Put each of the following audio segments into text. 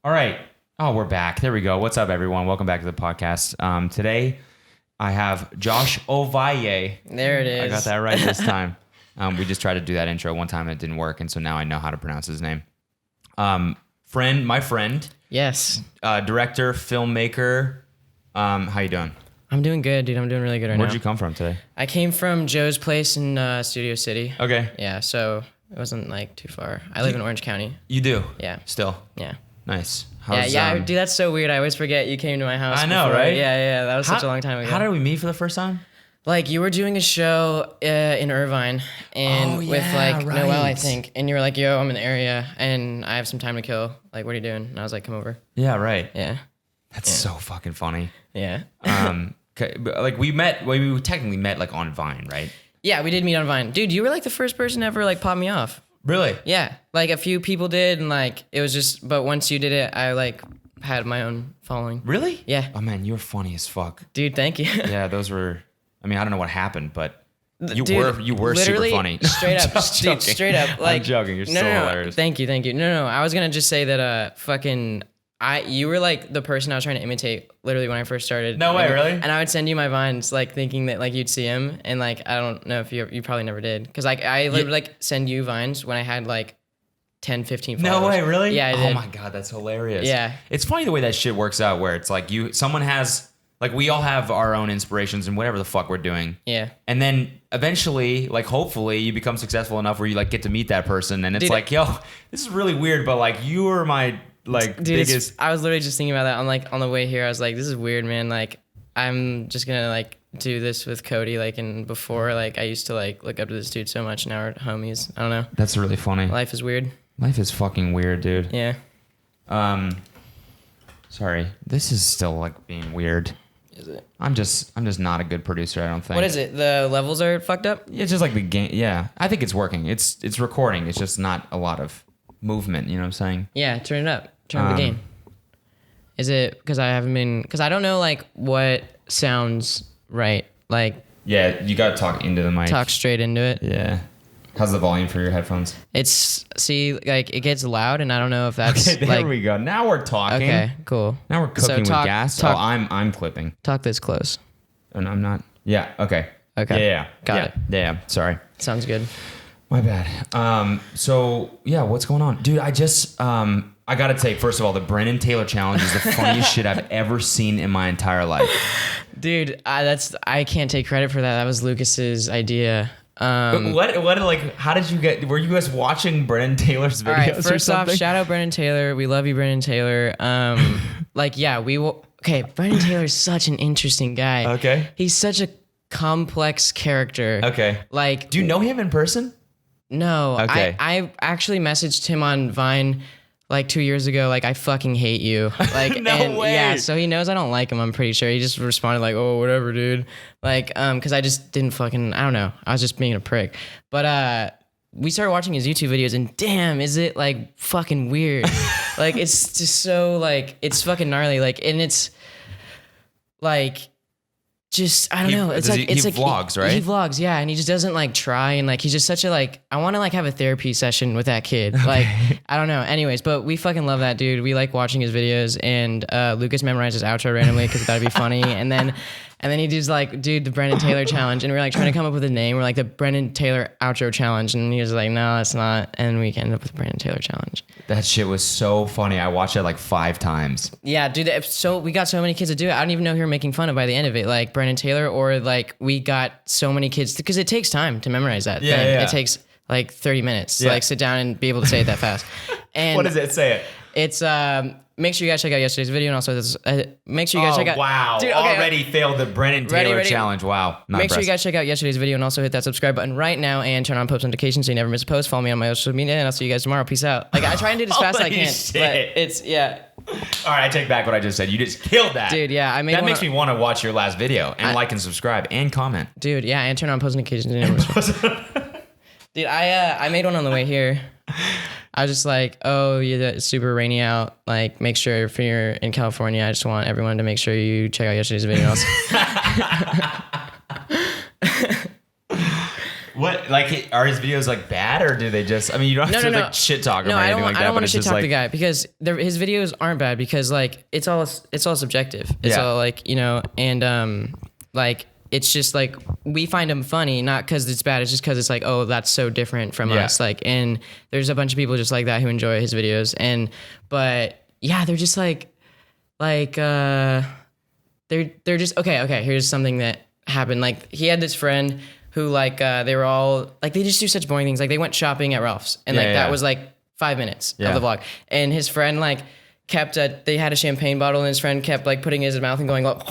All right. Oh, we're back. There we go. What's up, everyone? Welcome back to the podcast. Today, I have Josh Ovalle. There it is. I got that right this time. We just tried to do that intro one time and it didn't work, and so now I know how to pronounce his name. My friend. Yes. Director, filmmaker. How you doing? I'm doing good, dude. I'm doing really good right now. Where'd you come from today? I came from Joe's place in Studio City. Okay. Yeah, so it wasn't like too far. I live in Orange County. You do? Yeah. Still? Yeah. Nice. Dude, that's so weird. I always forget you came to my house. I know, before. right? Yeah. That was such a long time ago. How did we meet for the first time? Like, you were doing a show in Irvine and with like Noelle, I think. And you were like, yo, I'm in the area and I have some time to kill. Like, what are you doing? And I was like, come over. Yeah, right. Yeah. That's so fucking funny. Yeah. Like we technically met like on Vine, right? Yeah, we did meet on Vine. Dude, you were like the first person to ever like pop me off. Really? Yeah. Like a few people did and like it was just, but once you did it, I like had my own following. Really? Yeah. Oh man, you were funny as fuck. Dude, thank you. Yeah, those were, I mean, I don't know what happened, but you Dude, were super funny. Straight up. Dude, straight up. Like, I'm joking. You're so hilarious. Thank you. No. I was gonna just say that you were like the person I was trying to imitate literally when I first started. No way, really? And I would send you my Vines like thinking that like you'd see him, and like I don't know if you probably never did, because like I would like send you Vines when I had like 10, 15 followers. No way, really? Yeah, I did. Oh my God, that's hilarious. Yeah. It's funny the way that shit works out, where it's like someone has, like, we all have our own inspirations and whatever the fuck we're doing. Yeah. And then eventually, like, hopefully you become successful enough where you like get to meet that person, and it's Dude, like, yo, this is really weird, but like you were my like biggest. I was literally just thinking about that on the way here. I was like, this is weird, man. Like, I'm just gonna like do this with Cody. Like, and before, like, I used to like look up to this dude so much. Now we're homies. I don't know. That's really funny. Life is weird. Life is fucking weird, dude. Yeah. Sorry. This is still like being weird. Is it? I'm just not a good producer, I don't think. What is it? The levels are fucked up? It's just like the game. Yeah. I think it's working. It's recording. It's just not a lot of movement, you know what I'm saying? Yeah, turn it up. Turn up the gain. Is it because I don't know like what sounds right. Like, Yeah, you gotta talk into the mic. talk straight into it. Yeah. How's the volume for your headphones? Like it gets loud, and I don't know if that's Okay, there like, we go. Now we're talking. okay, cool. Now we're cooking with gas. Talk, I'm clipping. talk this close. And I'm not. Yeah. Okay. Okay. Yeah. Got it. Yeah. Sorry. Sounds good. My bad. So yeah, what's going on, dude? I gotta say, first of all, the Brennan Taylor challenge is the funniest shit I've ever seen in my entire life. Dude, I can't take credit for that. That was Lucas's idea. What like, how did you were you guys watching Brennan Taylor's videos? All right, or first off, something? shout out Brennan Taylor. We love you, Brennan Taylor. Like, yeah, okay, Brennan Taylor's such an interesting guy. Okay. He's such a complex character. Okay. Like, Do you know him in person? no. Okay. I actually messaged him on Vine like 2 years ago, like, I fucking hate you. Like, No way. Yeah, so he knows I don't like him, I'm pretty sure. He just responded like, oh, whatever, dude. Like, because I just didn't fucking, I don't know. I was just being a prick. But we started watching his YouTube videos, and damn, is it like fucking weird. Like, it's just so like, it's fucking gnarly. Like, and it's like, just, I don't know. It's like, he vlogs, right? He vlogs, yeah. And he just doesn't like try. And like, he's just such a like, I want to like have a therapy session with that kid. Like, I don't know. Anyways, but we fucking love that dude. We like watching his videos, and Lucas memorized his outro randomly because that'd be funny. And then he does like, dude, the Brennan Taylor challenge. And we're like trying to come up with a name. We're like the Brennan Taylor outro challenge. And he was like, no, it's not. And we ended up with the Brennan Taylor challenge. That shit was so funny. I watched it like 5 times. Yeah, dude. So we got so many kids to do it. I don't even know who we're making fun of by the end of it. Like Brennan Taylor, or like we got so many kids, because it takes time to memorize that thing. Yeah. It takes like 30 minutes to like sit down and be able to say it that fast. And What does it? Say it. It's make sure you guys check out yesterday's video, and also this, make sure you guys check out. Wow. Dude, okay, Already failed the Brennan Taylor challenge. Wow. Not Make sure you impressed. guys check out yesterday's video, and also hit that subscribe button right now, and turn on post notifications so you never miss a post. Follow me on my social media, and I'll see you guys tomorrow. Peace out. Like, I try and do it as fast as I Holy can, shit. but it's yeah. All right, I take back what I just said. You just killed that. Dude, yeah, I made That one makes me want to watch your last video and like and subscribe and comment. Dude, yeah, and turn on post notifications. Dude, I made one on the way here. I was just like, oh, yeah, it's super rainy out. Like, make sure if you're in California, I just want everyone to make sure you check out yesterday's video. What? But like, are his videos like bad, or do they just? I mean, you don't have to like shit talk him or anything like that. I don't but want to it's shit just talk like, the guy because his videos aren't bad because like it's all subjective. It's all like, you know, and like it's just like we find him funny not because it's bad. It's just because it's like, oh, that's so different from us. Like, and there's a bunch of people just like that who enjoy his videos. But yeah, they're just like they're just okay. Here's something that happened. Like he had this friend who like they were all like they just do such boring things. Like they went shopping at Ralph's and that was like 5 minutes of the vlog. And his friend like they had a champagne bottle and his friend kept like putting it in his mouth and going like,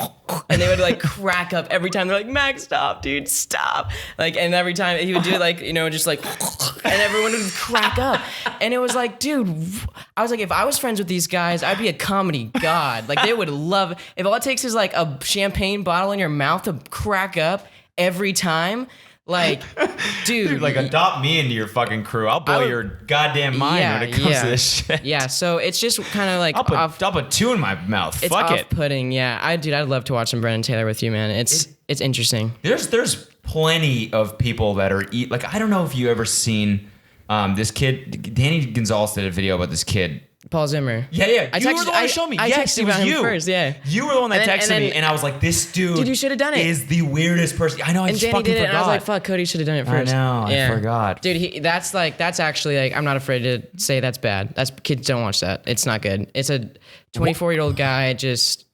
and they would like crack up every time. They're like, Max, stop, dude, stop. Like, and every time he would do it like, you know, just like, and everyone would crack up. And it was like, dude, I was like, if I was friends with these guys, I'd be a comedy god. Like they would love, if all it takes is like a champagne bottle in your mouth to crack up every time. Like, dude, like adopt me into your fucking crew. I'll blow your goddamn mind when it comes to this shit. Yeah, so it's just kind of like I'll put two in my mouth. It's Fuck it. off-putting. Yeah, I'd love to watch some Brennan Taylor with you, man. It's interesting. There's plenty of people that are like I don't know if you ever seen this kid. Danny Gonzalez did a video about this kid. Paul Zimmer. Yeah. You were the one who showed me. I texted about him first, yeah. You were the one that texted me, and I was like, this dude you should have done it. Is the weirdest person. I know, I just Danny fucking did it, forgot. and I was like, fuck, Cody should have done it first. I know, I forgot. Dude, that's actually like, I'm not afraid to say that's bad. Kids don't watch that. It's not good. It's a 24-year-old guy just...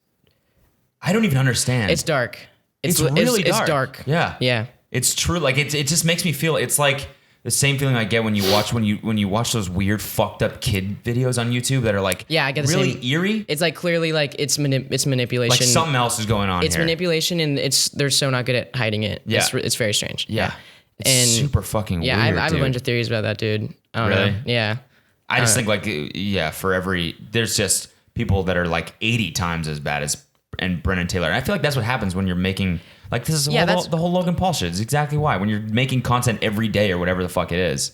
I don't even understand. It's dark. It's really dark. It's dark. Yeah. Yeah. It's true. Like, it just makes me feel, it's like... The same feeling I get when you watch those weird fucked up kid videos on YouTube that are like I get the really same. eerie. It's like clearly like it's manipulation. Like something else is going on. It's here. manipulation and they're so not good at hiding it. Yeah. It's very strange. Yeah. It's and super fucking weird. I have a bunch of theories about that dude. I don't know. Yeah. I just think like there's just people that are like 80 times as bad as Brennan Taylor. And I feel like that's what happens when you're making like this is the whole Logan Paul shit. It's exactly why when you're making content every day or whatever the fuck it is.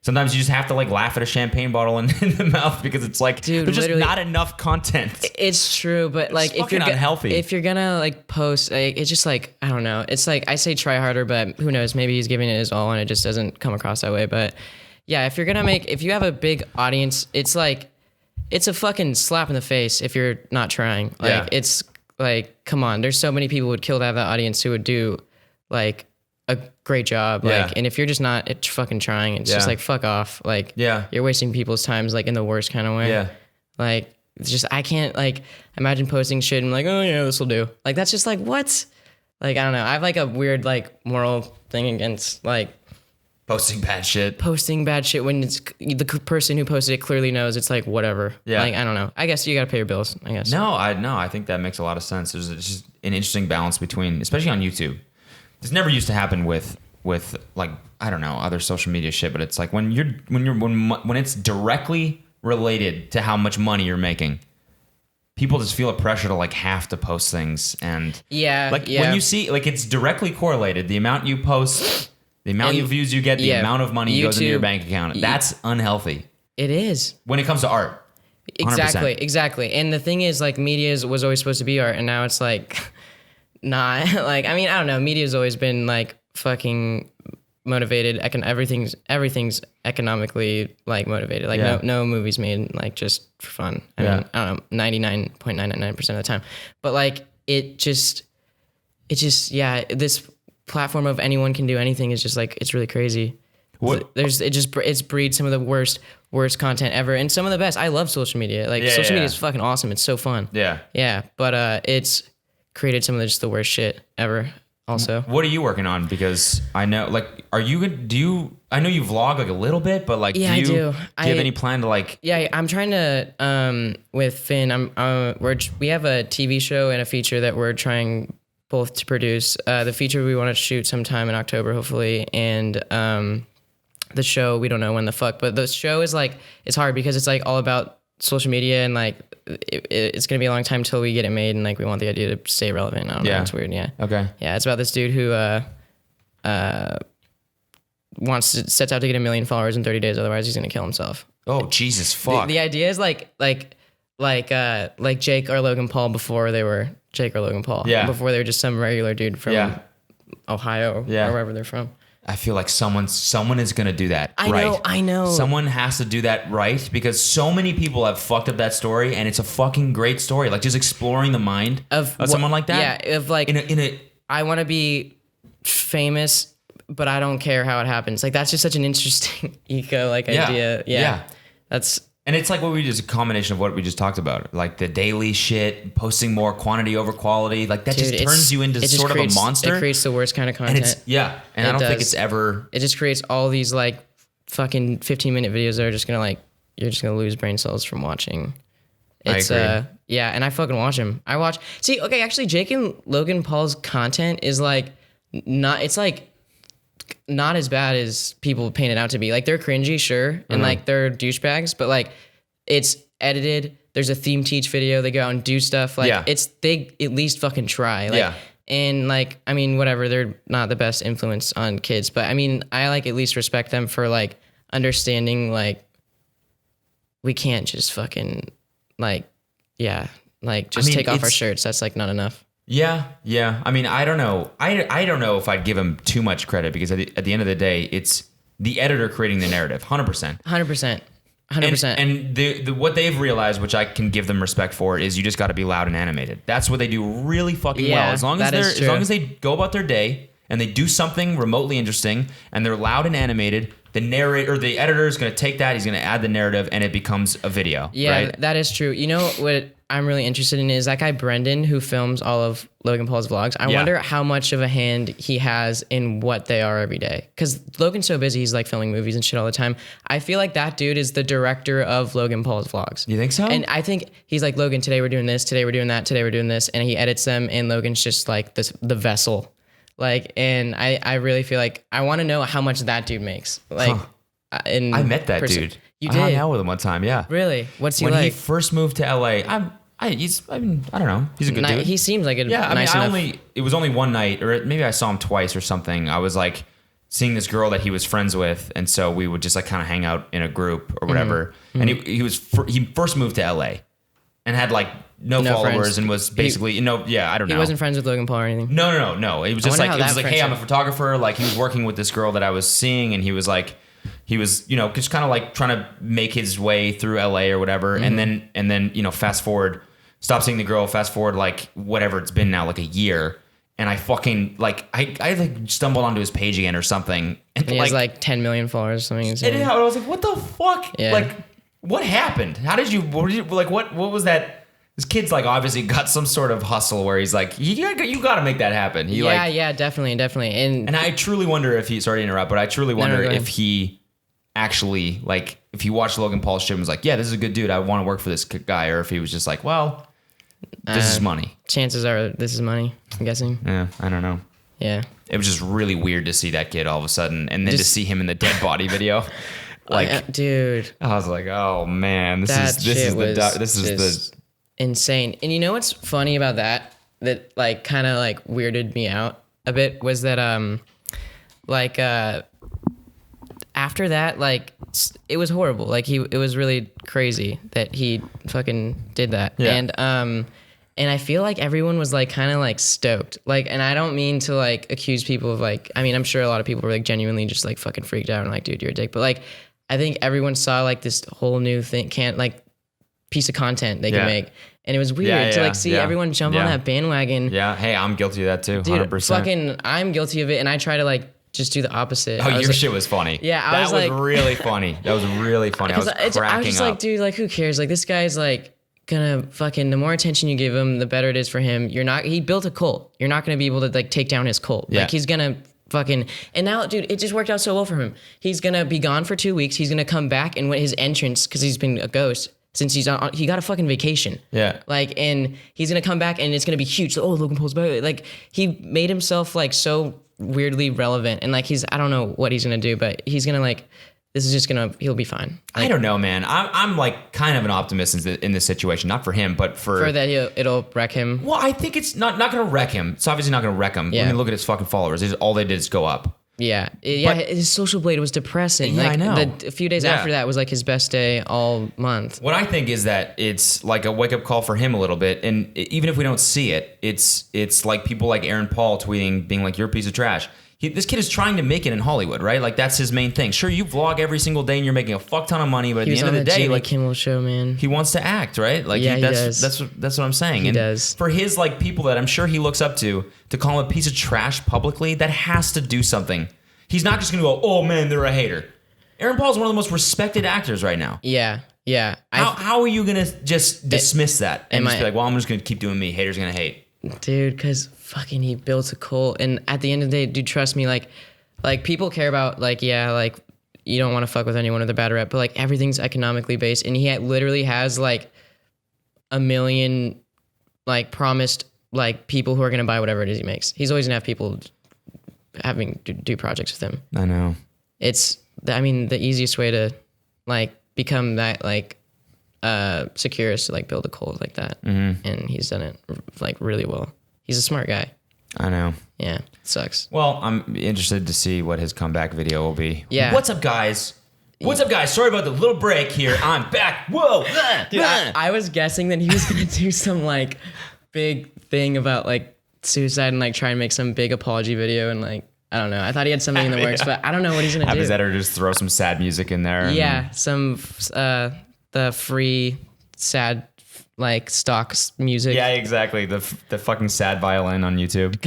Sometimes you just have to like laugh at a champagne bottle in the mouth because it's like there's just not enough content. It's true, but like if you're unhealthy, if you're gonna like post, like, it's just like I don't know. It's like I say try harder, but who knows? Maybe he's giving it his all and it just doesn't come across that way. But yeah, if you have a big audience, it's like it's a fucking slap in the face if you're not trying. Like it's like come on, there's so many people who would kill to have that audience who would do like a great job. Like, and if you're just not fucking trying, it's just like fuck off. Like, you're wasting people's times like in the worst kind of way. Yeah. Like, it's just I can't like imagine posting shit and like, oh yeah, this will do. Like that's just like what? Like I don't know. I have like a weird like moral thing against like posting bad shit when it's the person who posted it clearly knows it's like whatever. Yeah. Like I don't know. I guess you gotta pay your bills. I guess. No, I think that makes a lot of sense. There's just an interesting balance between, especially on YouTube. This never used to happen with like I don't know other social media shit, but it's like when it's directly related to how much money you're making, people just feel a pressure to like have to post things and when you see like it's directly correlated the amount you post. The amount of views you get, the amount of money goes into your bank account. That's unhealthy. It is. When it comes to art. 100%. Exactly. And the thing is, like, media was always supposed to be art, and now it's, like, not. Like, I mean, I don't know. Media's always been, like, fucking motivated. Everything's economically, like, motivated. Like, no movie's made, like, just for fun. I mean, I don't know, 99.999% of the time. But, like, it just, this platform of anyone can do anything is just like it's really crazy. It's breeds some of the worst content ever and some of the best. I love social media. Like social media is fucking awesome. It's so fun. Yeah. But it's created some of the worst shit ever. Also, what are you working on? Because I know, like, I know you vlog like a little bit, but like, do you have any plan to like? Yeah, I'm trying to with Finn. We have a TV show and a feature that we're trying both to produce. The feature we want to shoot sometime in October, hopefully, and the show we don't know when the fuck. But the show is like it's hard because it's like all about social media and like it's gonna be a long time till we get it made and like we want the idea to stay relevant. I don't know. It's weird. Yeah. Okay. Yeah, it's about this dude who sets out to get 1 million followers in 30 days. Otherwise, he's gonna kill himself. Oh Jesus fuck. The idea is like Jake or Logan Paul before they were Jake or Logan Paul. Yeah. Before they were just some regular dude from Ohio or wherever they're from. I feel like someone is gonna do that. I know. Someone has to do that right, because so many people have fucked up that story, and it's a fucking great story. Like, just exploring the mind of someone like that. Yeah, of like, in a I want to be famous, but I don't care how it happens. Like, that's just such an interesting idea. Yeah. And it's like what we just, a combination of what we just talked about, like the daily shit, posting more quantity over quality, like that just turns you into sort of a monster. It creates the worst kind of content. And I don't think it's ever. It just creates all these like fucking 15-minute videos that are just gonna you're just gonna lose brain cells from watching. It's and I fucking watch them. Actually, Jake and Logan Paul's content is like not as bad as people paint it out to be. Like, they're cringy, sure, and like they're douchebags, but like it's edited. There's a theme teach video. They go out and do stuff. Like they at least fucking try. Like, and like, I mean, whatever. They're not the best influence on kids, but I mean, I like at least respect them for like understanding like we can't just fucking just take off our shirts. That's like not enough. Yeah. I mean, I don't know. I don't know if I'd give him too much credit, because at the end of the day, it's the editor creating the narrative, 100%. 100%. And the what they've realized, which I can give them respect for, is you just got to be loud and animated. That's what they do really fucking well. As long as they go about their day and they do something remotely interesting and they're loud and animated, the editor is going to take that, he's going to add the narrative, and it becomes a video. Yeah, right? That is true. You know what I'm really interested in is that guy Brendan, who films all of Logan Paul's vlogs. I wonder how much of a hand he has in what they are every day. Because Logan's so busy, he's like filming movies and shit all the time. I feel like that dude is the director of Logan Paul's vlogs. You think so? And I think he's like, Logan, today we're doing this, today we're doing that, today we're doing this. And he edits them, and Logan's just like the vessel. Like, and I really feel like I want to know how much that dude makes. Like, I met that dude. You I did? hung out with him one time, yeah. Really? What's he when like? When he first moved to LA, I don't know. He's a good dude. He seems like a nice enough. It was only one night, or maybe I saw him twice or something. I was like seeing this girl that he was friends with, and so we would just like kind of hang out in a group or whatever. Mm-hmm. And he first moved to LA and had like no followers friends. And was basically I don't know. He wasn't friends with Logan Paul or anything. No. It was just like hey, I'm a photographer. Like, he was working with this girl that I was seeing, and he was just kind of like trying to make his way through LA or whatever. Mm-hmm. And then fast forward, stop seeing the girl, fast forward like whatever it's been now, like a year. And I fucking like, I stumbled onto his page again or something. And he has like 10 million followers or something. And I was like, what the fuck? Yeah. Like, what happened? What was that? This kid's like obviously got some sort of hustle where he's like, you got to make that happen. Definitely. And I truly wonder if he, sorry to interrupt, but I truly wonder if he actually, like, if he watched Logan Paul's shit and was like, yeah, this is a good dude, I want to work for this guy, or if he was just like, well, this is money. Chances are this is money, I'm guessing. Yeah, I don't know. Yeah. It was just really weird to see that kid all of a sudden, and then to see him in the dead body video. Like, dude, I was like, oh man, this is insane. And you know what's funny about that like kind of like weirded me out a bit was that after that, like, it was horrible. Like, it was really crazy that he fucking did that. Yeah. And I feel like everyone was like kind of like stoked. Like, and I don't mean to like accuse people of like, I mean, I'm sure a lot of people were like genuinely just like fucking freaked out and like, dude, you're a dick. But like, I think everyone saw like this whole new thing, piece of content they can make. And it was weird to like see everyone jump on that bandwagon. Yeah. Hey, I'm guilty of that too. Dude, 100%. Fucking, I'm guilty of it. And I try to like just do the opposite. Oh, your shit was funny. Yeah, that was really funny. That was really funny. I was cracking up. I was just like, dude, like, who cares? Like, this guy's like gonna fucking, the more attention you give him, the better it is for him. He built a cult. You're not gonna be able to like take down his cult. Yeah. Like, he's gonna fucking, and now, dude, it just worked out so well for him. He's gonna be gone for 2 weeks. He's gonna come back, and his entrance, because he's been a ghost since he got a fucking vacation. Yeah. Like, and he's gonna come back, and it's gonna be huge. Oh, Logan Paul's back. Like, he made himself like so weirdly relevant, and like I don't know what he's gonna do, but he's gonna like, this is just he'll be fine. Like, I don't know, man. I'm like kind of an optimist in this situation, not for him, but for that it'll wreck him. Well, I think it's not gonna wreck him. It's obviously not gonna wreck him. Yeah. I mean, look at his fucking followers. All they did is go up. Yeah. But his social blade was depressing. Yeah, like, I know. A few days after that was like his best day all month. What I think is that it's like a wake up call for him a little bit, and even if we don't see it, it's like people like Aaron Paul tweeting, being like, "You're a piece of trash." this kid is trying to make it in Hollywood, right? Like that's his main thing. Sure, you vlog every single day and you're making a fuck ton of money, but at the end of the day, Jimmy like Kimmel show, man. he wants to act, right? Like yeah, he that's does. that's what I'm saying. He and does. For his like people that I'm sure he looks up to call him a piece of trash publicly, that has to do something. He's not just gonna go, oh man, they're a hater. Aaron Paul's one of the most respected actors right now. Yeah. How are you gonna just dismiss that and just be like, well, I'm just gonna keep doing me. Haters are gonna hate. Dude, because fucking he built a cult. And at the end of the day, dude, trust me, like people care about, like, yeah, like, you don't want to fuck with anyone with a bad rep, but, like, everything's economically based. And he literally has, like, 1 million, like, promised, like, people who are going to buy whatever it is he makes. He's always going to have people having to do projects with him. I know. It's, I mean, the easiest way to, like, become that, like, secure is to, like, build a cult like that. Mm-hmm. And he's done it, like, really well. He's a smart guy. I know. Yeah, it sucks. Well, I'm interested to see what his comeback video will be. Yeah. What's up, guys? What's up, guys? Sorry about the little break here. I'm back. Whoa. Dude, I was guessing that he was going to do some, like, big thing about, like, suicide and, like, try and make some big apology video and, like, I don't know. I thought he had something in the works, but I don't know what he's going to do. Have his editor just throw some sad music in there. Yeah, some, the free, sad, like, stock music. Yeah, exactly. The fucking sad violin on YouTube.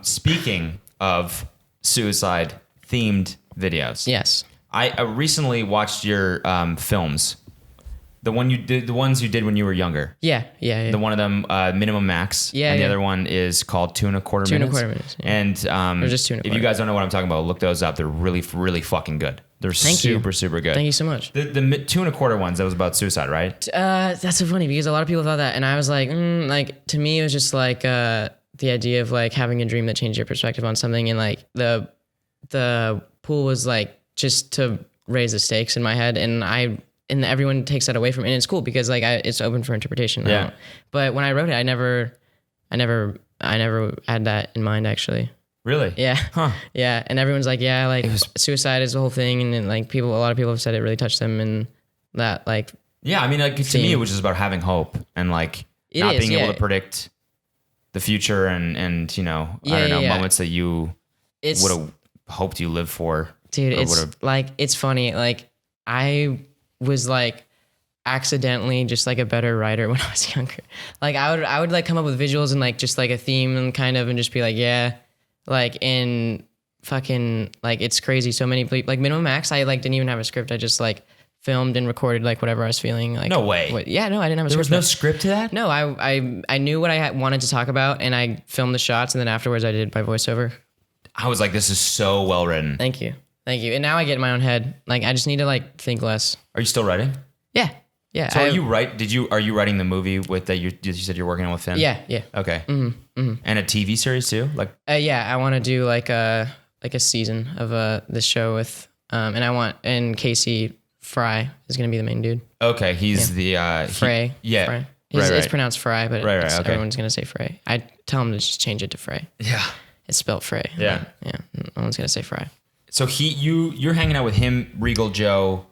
Speaking of suicide-themed videos. Yes. I recently watched your films. The ones you did when you were younger. Yeah. The one of them, Minimum Max. Yeah. And the other one is called 2 1/4 minutes. 2 1/4 minutes. Yeah. And Or just 2 1/4. if you guys don't know what I'm talking about, look those up. They're really, really fucking good. They're super good. Thank you so much. The 2 1/4 ones, that was about suicide, right? That's so funny because a lot of people thought that, and I was like, like, to me, it was just like the idea of, like, having a dream that changed your perspective on something, and, like, the pool was, like, just to raise the stakes in my head, and everyone takes that away from it, and it's cool because, like, it's open for interpretation. Yeah. But when I wrote it, I never had that in mind, actually. Really? Yeah. Huh. Yeah. And everyone's like, yeah, like, suicide is the whole thing. And then, like, a lot of people have said it really touched them, and that, like. Yeah. I mean, like, to me, it was just about having hope and, like, not being able to predict the future and you know, I don't know, moments that you would have hoped you lived for. Dude, it's funny. Like, I was, like, accidentally just, like, a better writer when I was younger. Like, I would like come up with visuals and, like, just, like, a theme and kind of, and just be like, yeah, like, in fucking, like, it's crazy. So many, like, Minimum Max, I, like, didn't even have a script. I just, like, filmed and recorded, like, whatever I was feeling. Like, no way. I didn't have a script. There was no script to that? No, I knew what I wanted to talk about, and I filmed the shots, and then afterwards I did my voiceover. I was like, this is so well written. Thank you. And now I get in my own head. Like, I just need to, like, think less. Are you still writing? Yeah. So are you writing the movie with that you said you're working on with Finn? Yeah. Okay. Mm-hmm. And a TV series too? Like yeah, I want to do like a season of this show with and Casey Fry is going to be the main dude. Okay, he's the Frey. Fry. It's pronounced Fry, but okay. everyone's going to say Frey. I tell him to just change it to Frey. Yeah. It's spelled Frey. Yeah. Yeah. No one's going to say Fry. So you're hanging out with him, Regal Joe,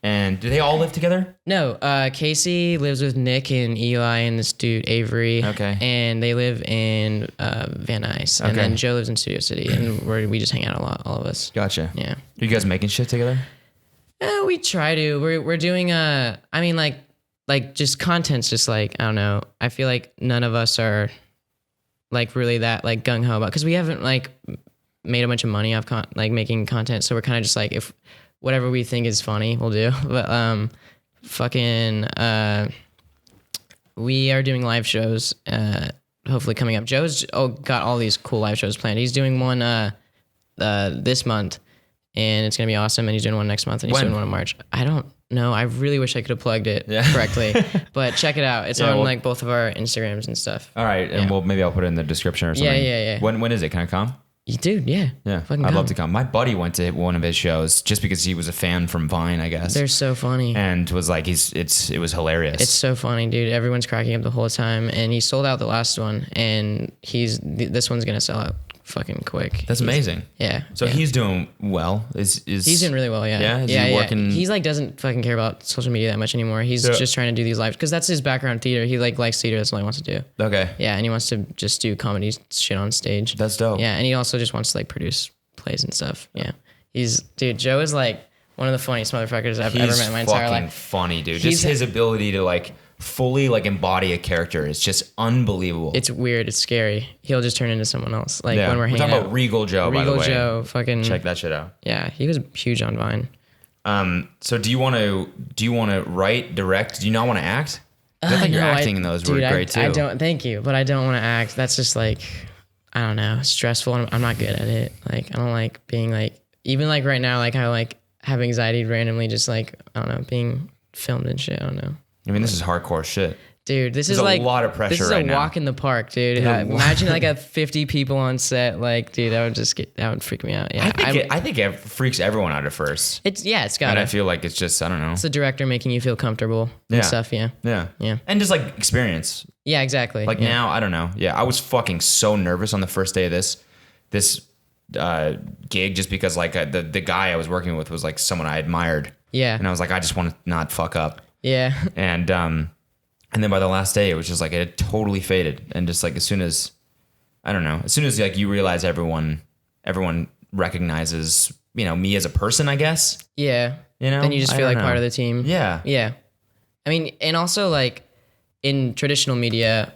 and do they all live together? No, Casey lives with Nick and Eli and this dude Avery. Okay. And they live in Van Nuys. And then Joe lives in Studio City, and we just hang out a lot, all of us. Gotcha. Yeah. Are you guys making shit together? We try to. We're doing I mean, like just content's just, like, I don't know. I feel like none of us are, like, really that, like, gung ho about, because we haven't, like, made a bunch of money off like making content, so we're kind of just like, if whatever we think is funny, we'll do. But we are doing live shows hopefully coming up. Joe's got all these cool live shows planned. He's doing one this month, and it's gonna be awesome, and he's doing one next month, and he's doing one in March. I don't know, I really wish I could have plugged it correctly. But check it out, it's on like both of our Instagrams and stuff. All right. And maybe I'll put it in the description or something. Yeah. When is it? Can I come? Dude, yeah. I'd love to come. My buddy went to one of his shows just because he was a fan from Vine, I guess. They're so funny. And was like, it was hilarious. It's so funny, dude. Everyone's cracking up the whole time. And he sold out the last one, and this one's going to sell out fucking quick. That's amazing. Yeah. So he's doing well. He's doing really well. Yeah. Yeah. Is he working? He's like doesn't fucking care about social media that much anymore. He's just trying to do these lives because that's his background, theater. He like likes theater. That's all he wants to do. Okay. Yeah, and he wants to just do comedy shit on stage. That's dope. Yeah, and he also just wants to like produce plays and stuff. Yeah. Dude, Joe is like one of the funniest motherfuckers I've ever met in my entire life. He's fucking funny, dude. Just his ability to like fully like embody a character is just unbelievable. It's weird. It's scary. He'll just turn into someone else. Like when we're hanging talking out. about Regal Joe, by the way. Regal Joe, fucking check that shit out. Yeah, he was huge on Vine. So do you want to write, direct? Do you not want to act? I think your acting in those were great too. I don't. Thank you, but I don't want to act. That's just like, I don't know, stressful. I'm not good at it. Like I don't like being like, even like right now, like I like have anxiety randomly, just like I don't know, being filmed and shit. I don't know. I mean, this is hardcore shit. Dude, this There's is like a lot of pressure this is right a now. walk in the park, dude. Imagine like a 50 people on set. Like, dude, that would freak me out. Yeah, I think it freaks everyone out at first. It's got And it. I feel like it's just, I don't know. It's the director making you feel comfortable and stuff. Yeah. Yeah. Yeah. And just like experience. Yeah, exactly. Like now, I don't know. Yeah, I was fucking so nervous on the first day of this gig just because like the guy I was working with was like someone I admired. Yeah. And I was like, I just want to not fuck up. Yeah. And then by the last day, it was just like it had totally faded. And just like as soon as like you realize everyone recognizes, you know, me as a person, I guess. Yeah. You know? Then you just feel like know. part of the team. Yeah. Yeah. I mean, and also like in traditional media,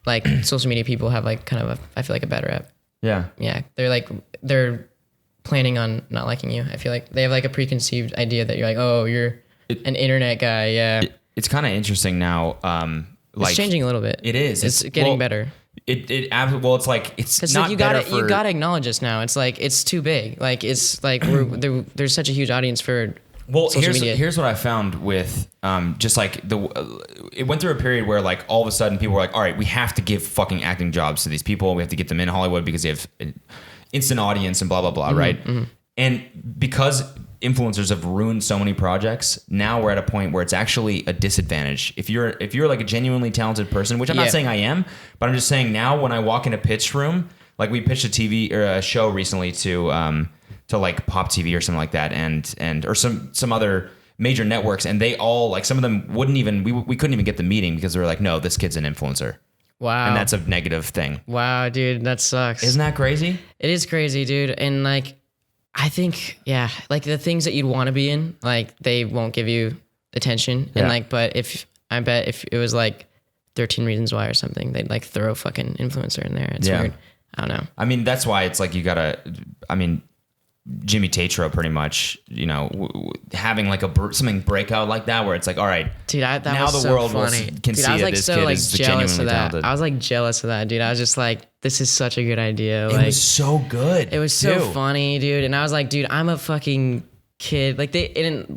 like social media people have like kind of I feel like a bad rap. Yeah. Yeah. They're planning on not liking you. I feel like they have like a preconceived idea that you're like, oh, you're an internet guy. Yeah. It's kind of interesting now. Like it's changing a little bit. It is. It's getting better. It's like it's not like you gotta acknowledge us now. It's like it's too big. Like it's like there's such a huge audience for social media. Here's what I found with just like it went through a period where like all of a sudden people were like, all right, we have to give fucking acting jobs to these people. We have to get them in Hollywood because they have an instant audience and blah blah blah, right? Mm-hmm. And because influencers have ruined so many projects, now we're at a point where it's actually a disadvantage. If you're like a genuinely talented person, which I'm not saying I am, but I'm just saying now when I walk in a pitch room, like we pitched a TV or a show recently to like Pop TV or something like that, and or some other major networks, and they all like some of them wouldn't even we couldn't even get the meeting because they were like, no, this kid's an influencer. Wow. And that's a negative thing. Wow, dude, that sucks. Isn't that crazy? It is crazy, dude. And like I think, yeah, like the things that you'd want to be in, like they won't give you attention. And like, but if it was like 13 Reasons Why or something, they'd like throw fucking influencer in there. It's weird. I don't know. I mean, that's why it's like Jimmy Tatro pretty much, you know, having like something breakout like that where it's like, all right, dude, that now was the so world funny. can see that this kid is genuinely talented. I was like jealous of that, dude. I was just like, this is such a good idea. It was so good. It was so funny, dude. And I was like, dude, I'm a fucking kid. Like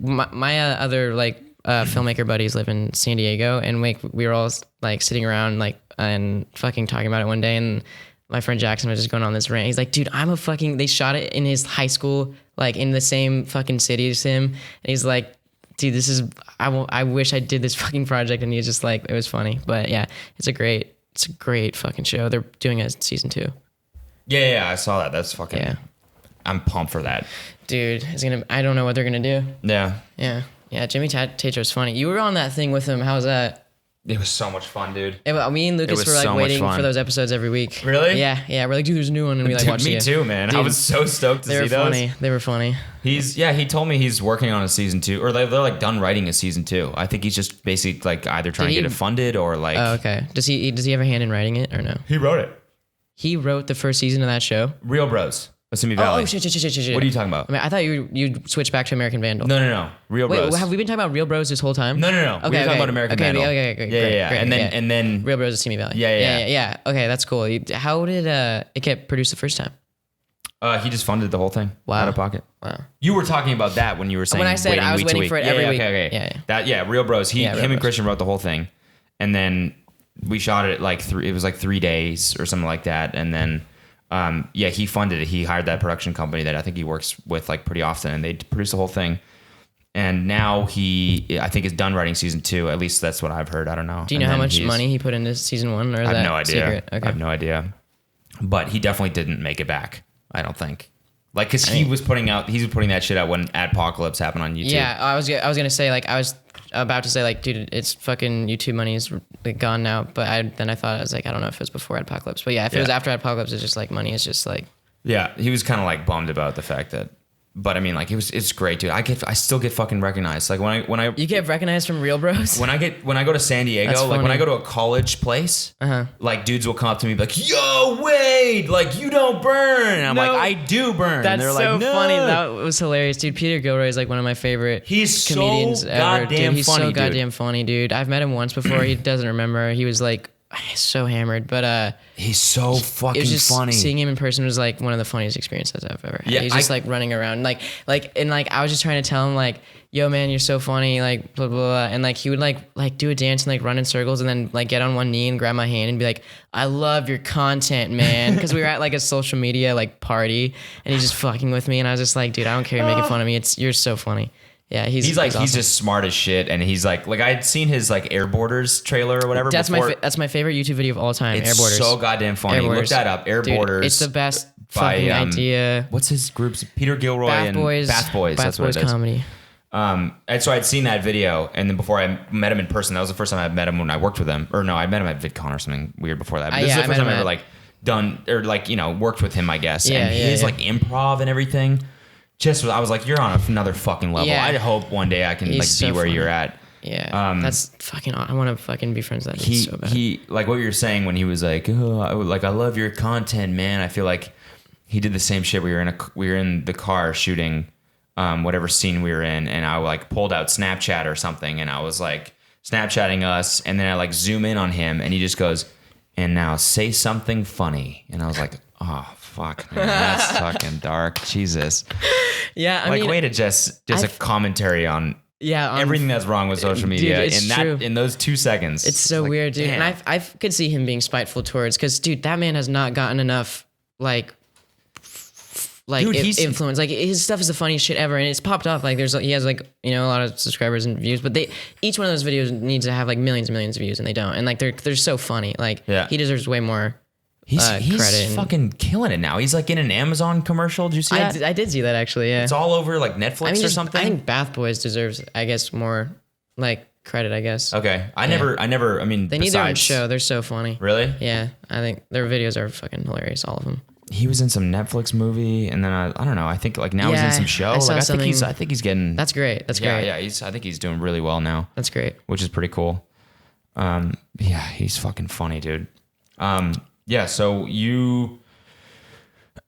my other like filmmaker buddies live in San Diego, and we were all like sitting around like and fucking talking about it one day, and my friend Jackson was just going on this rant. He's like, dude, they shot it in his high school, like in the same fucking city as him. And he's like, dude, I wish I did this fucking project. And he's just like, it was funny. But yeah, it's a great fucking show. They're doing a season 2. Yeah, I saw that. That's fucking, I'm pumped for that. Dude, I don't know what they're going to do. Yeah. Yeah, Jimmy Tatro's funny. You were on that thing with him. How was that? It was so much fun, dude. Me and Lucas were like waiting for those episodes every week. Really? Yeah. We're like, dude, there's a new one, and we like watched it. Me too, man. Dude, I was so stoked to see those. They were funny. He told me he's working on a season 2, or they're like done writing a season 2. I think he's just basically like either trying to get it funded or like. Oh, okay. Does he have a hand in writing it or no? He wrote it. He wrote the first season of that show. Real Bros. Simi Valley. Oh, shit. What are you talking about? I mean, I thought you switched back to American Vandal. No. Real Bros. Wait, have we been talking about Real Bros this whole time? No. Okay, we were talking about American Vandal. Okay, great. And then Real Bros is Simi Valley. Yeah. Okay, that's cool. How did it get produced the first time? He just funded the whole thing out of pocket. Wow. You were talking about that when you were saying when I said I was waiting for it every week. Okay. That Real Bros. Him and Christian wrote the whole thing, and then we shot it like it was like 3 days or something like that, and then. He funded it. He hired that production company that I think he works with like pretty often, and they produced the whole thing. And now I think is done writing season 2. At least that's what I've heard. I don't know. Do you know how much money he put into season 1, or is that no idea. secret? Okay. I have no idea. but he definitely didn't make it back. I don't think. Like, cause he was putting that shit out when Adpocalypse happened on YouTube. Yeah, I was gonna say, like, I was about to say, like, dude, it's fucking YouTube money is like gone now. But then I thought, I was like, I don't know if it was before Adpocalypse, but yeah, if it was after Adpocalypse, it's just like money is just like. Yeah, he was kind of like bummed about the fact that. But I mean, like, it's great, dude. I still get fucking recognized. Like when I you get recognized from Real Bros. When I go to San Diego, like when I go to a college place, like dudes will come up to me and be like, "Yo, Wade, like you don't burn." And I'm like, "I do burn." That's and they're so like, "No." funny. That was hilarious, dude. Peter Gilroy is like one of my favorite comedians so ever. goddamn Dude, he's funny, so dude. goddamn funny, dude. I've met him once before. He doesn't remember. He was like so hammered, but he's so fucking it was just funny. Seeing him in person was like one of the funniest experiences I've ever had. Yeah, he's just like running around, like I was just trying to tell him like, "Yo, man, you're so funny," like blah blah blah, and like he would like do a dance and like run in circles and then like get on one knee and grab my hand and be like, "I love your content, man," because we were at like a social media like party and he's just fucking with me and I was just like, "Dude, I don't care, you're making fun of me. You're so funny." Yeah, he's like awesome. he's just smart as shit, and he's like I'd seen his like Airboarders trailer or whatever. That's before. that's my favorite YouTube video of all time. It's Airboarders. so goddamn funny. Look that up, Airboarders. Dude, it's the best by, fucking idea. What's his group's? Peter Gilroy Bath and Boys. Bath Boys. Bath That's Boys what it is. comedy. And so I'd seen that video, and then before I met him in person, that was the first time I met him when I worked with him. Or no, I met him at VidCon or something weird before that. But this is the first time I ever like done or like worked with him, I guess. Yeah, and his like improv and everything. I was like, you're on another fucking level. Yeah. I hope one day I can He's like so be where funny. you're at. Yeah, that's fucking. I want to fucking be friends with that. Dude so bad. He like what you were saying when he was like, oh, I love your content, man. I feel like he did the same shit. We were in the car shooting whatever scene we were in, and I like pulled out Snapchat or something, and I was like Snapchatting us, and then I like zoom in on him, and he just goes, "And now say something funny," and I was like, oh. Fuck, man, that's fucking dark. Jesus. Yeah, I mean, way to just a commentary on everything that's wrong with social media in those 2 seconds. It's so weird, dude. Damn. And I could see him being spiteful towards, because dude, that man has not gotten enough like dude, influence. Like his stuff is the funniest shit ever, and it's popped off. Like he has like a lot of subscribers and views, but each one of those videos needs to have like millions and millions of views, and they don't. And like they're so funny. Like he deserves way more. He's credit. Fucking killing it now. He's like in an Amazon commercial. Did you see that? I did see that actually. Yeah, it's all over like Netflix or something. I think Bath Boys deserves, I guess, more like credit. I guess. Okay, I never. I mean, they need their own show. They're so funny. Really? Yeah, I think their videos are fucking hilarious. All of them. He was in some Netflix movie, and then I don't know. I think like now he's in some show. I think he's getting. That's great. That's great. Yeah. I think he's doing really well now. That's great. Which is pretty cool. Yeah, he's fucking funny, dude. Yeah, so you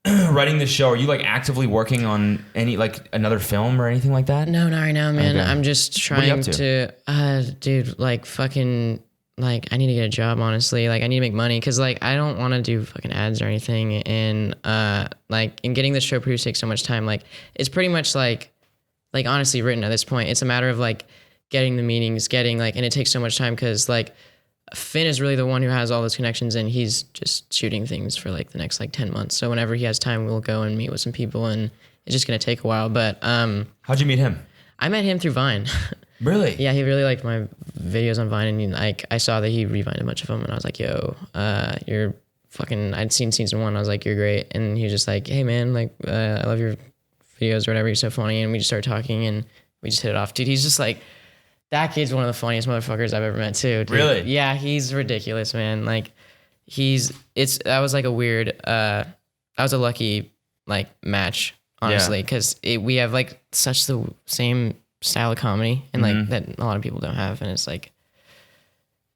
writing this show, are you like actively working on any like another film or anything like that? No, not right now, man. Okay. I'm just trying dude, like fucking, like I need to get a job, honestly. Like I need to make money, because like I don't want to do fucking ads or anything, and like in getting this show produced takes so much time. Like it's pretty much like honestly written at this point. It's a matter of like getting the meetings, and it takes so much time, because like Finn is really the one who has all those connections, and he's just shooting things for like the next like 10 months. So whenever he has time, we'll go and meet with some people, and it's just going to take a while. But how'd you meet him? I met him through Vine. Really? Yeah, he really liked my videos on Vine, and like I saw that he revined a bunch of them, and I was like, yo, you're fucking, I'd seen season 1. I was like, you're great. And he was just like, hey man, like I love your videos or whatever. You're so funny. And we just started talking, and we just hit it off. Dude, he's just like, that kid's one of the funniest motherfuckers I've ever met too. Dude. Really? Yeah, he's ridiculous, man. Like that was like a weird, that was a lucky like match, honestly, because we have like such the same style of comedy, and like that a lot of people don't have, and it's like,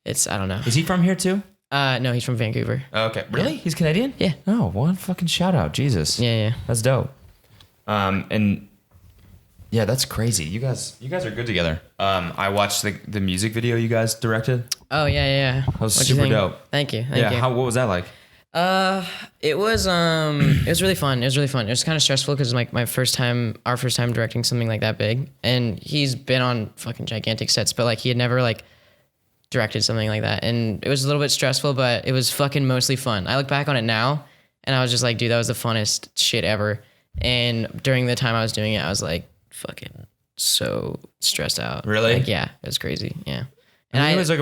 I don't know. Is he from here too? No, he's from Vancouver. Oh, okay. Really? He's Canadian? Yeah. Oh, one fucking shout out. Jesus. Yeah. That's dope. And yeah, that's crazy. You guys are good together. I watched the music video you guys directed. Oh yeah. That was super dope. Thank you. What was that like? It was really fun. It was kind of stressful, because like our first time directing something like that big, and he's been on fucking gigantic sets, but like he had never like directed something like that, and it was a little bit stressful, but it was fucking mostly fun. I look back on it now, and I was just like, dude, that was the funnest shit ever. And during the time I was doing it, I was like fucking so stressed out. Really? Like, yeah, it was crazy. Yeah. And it was like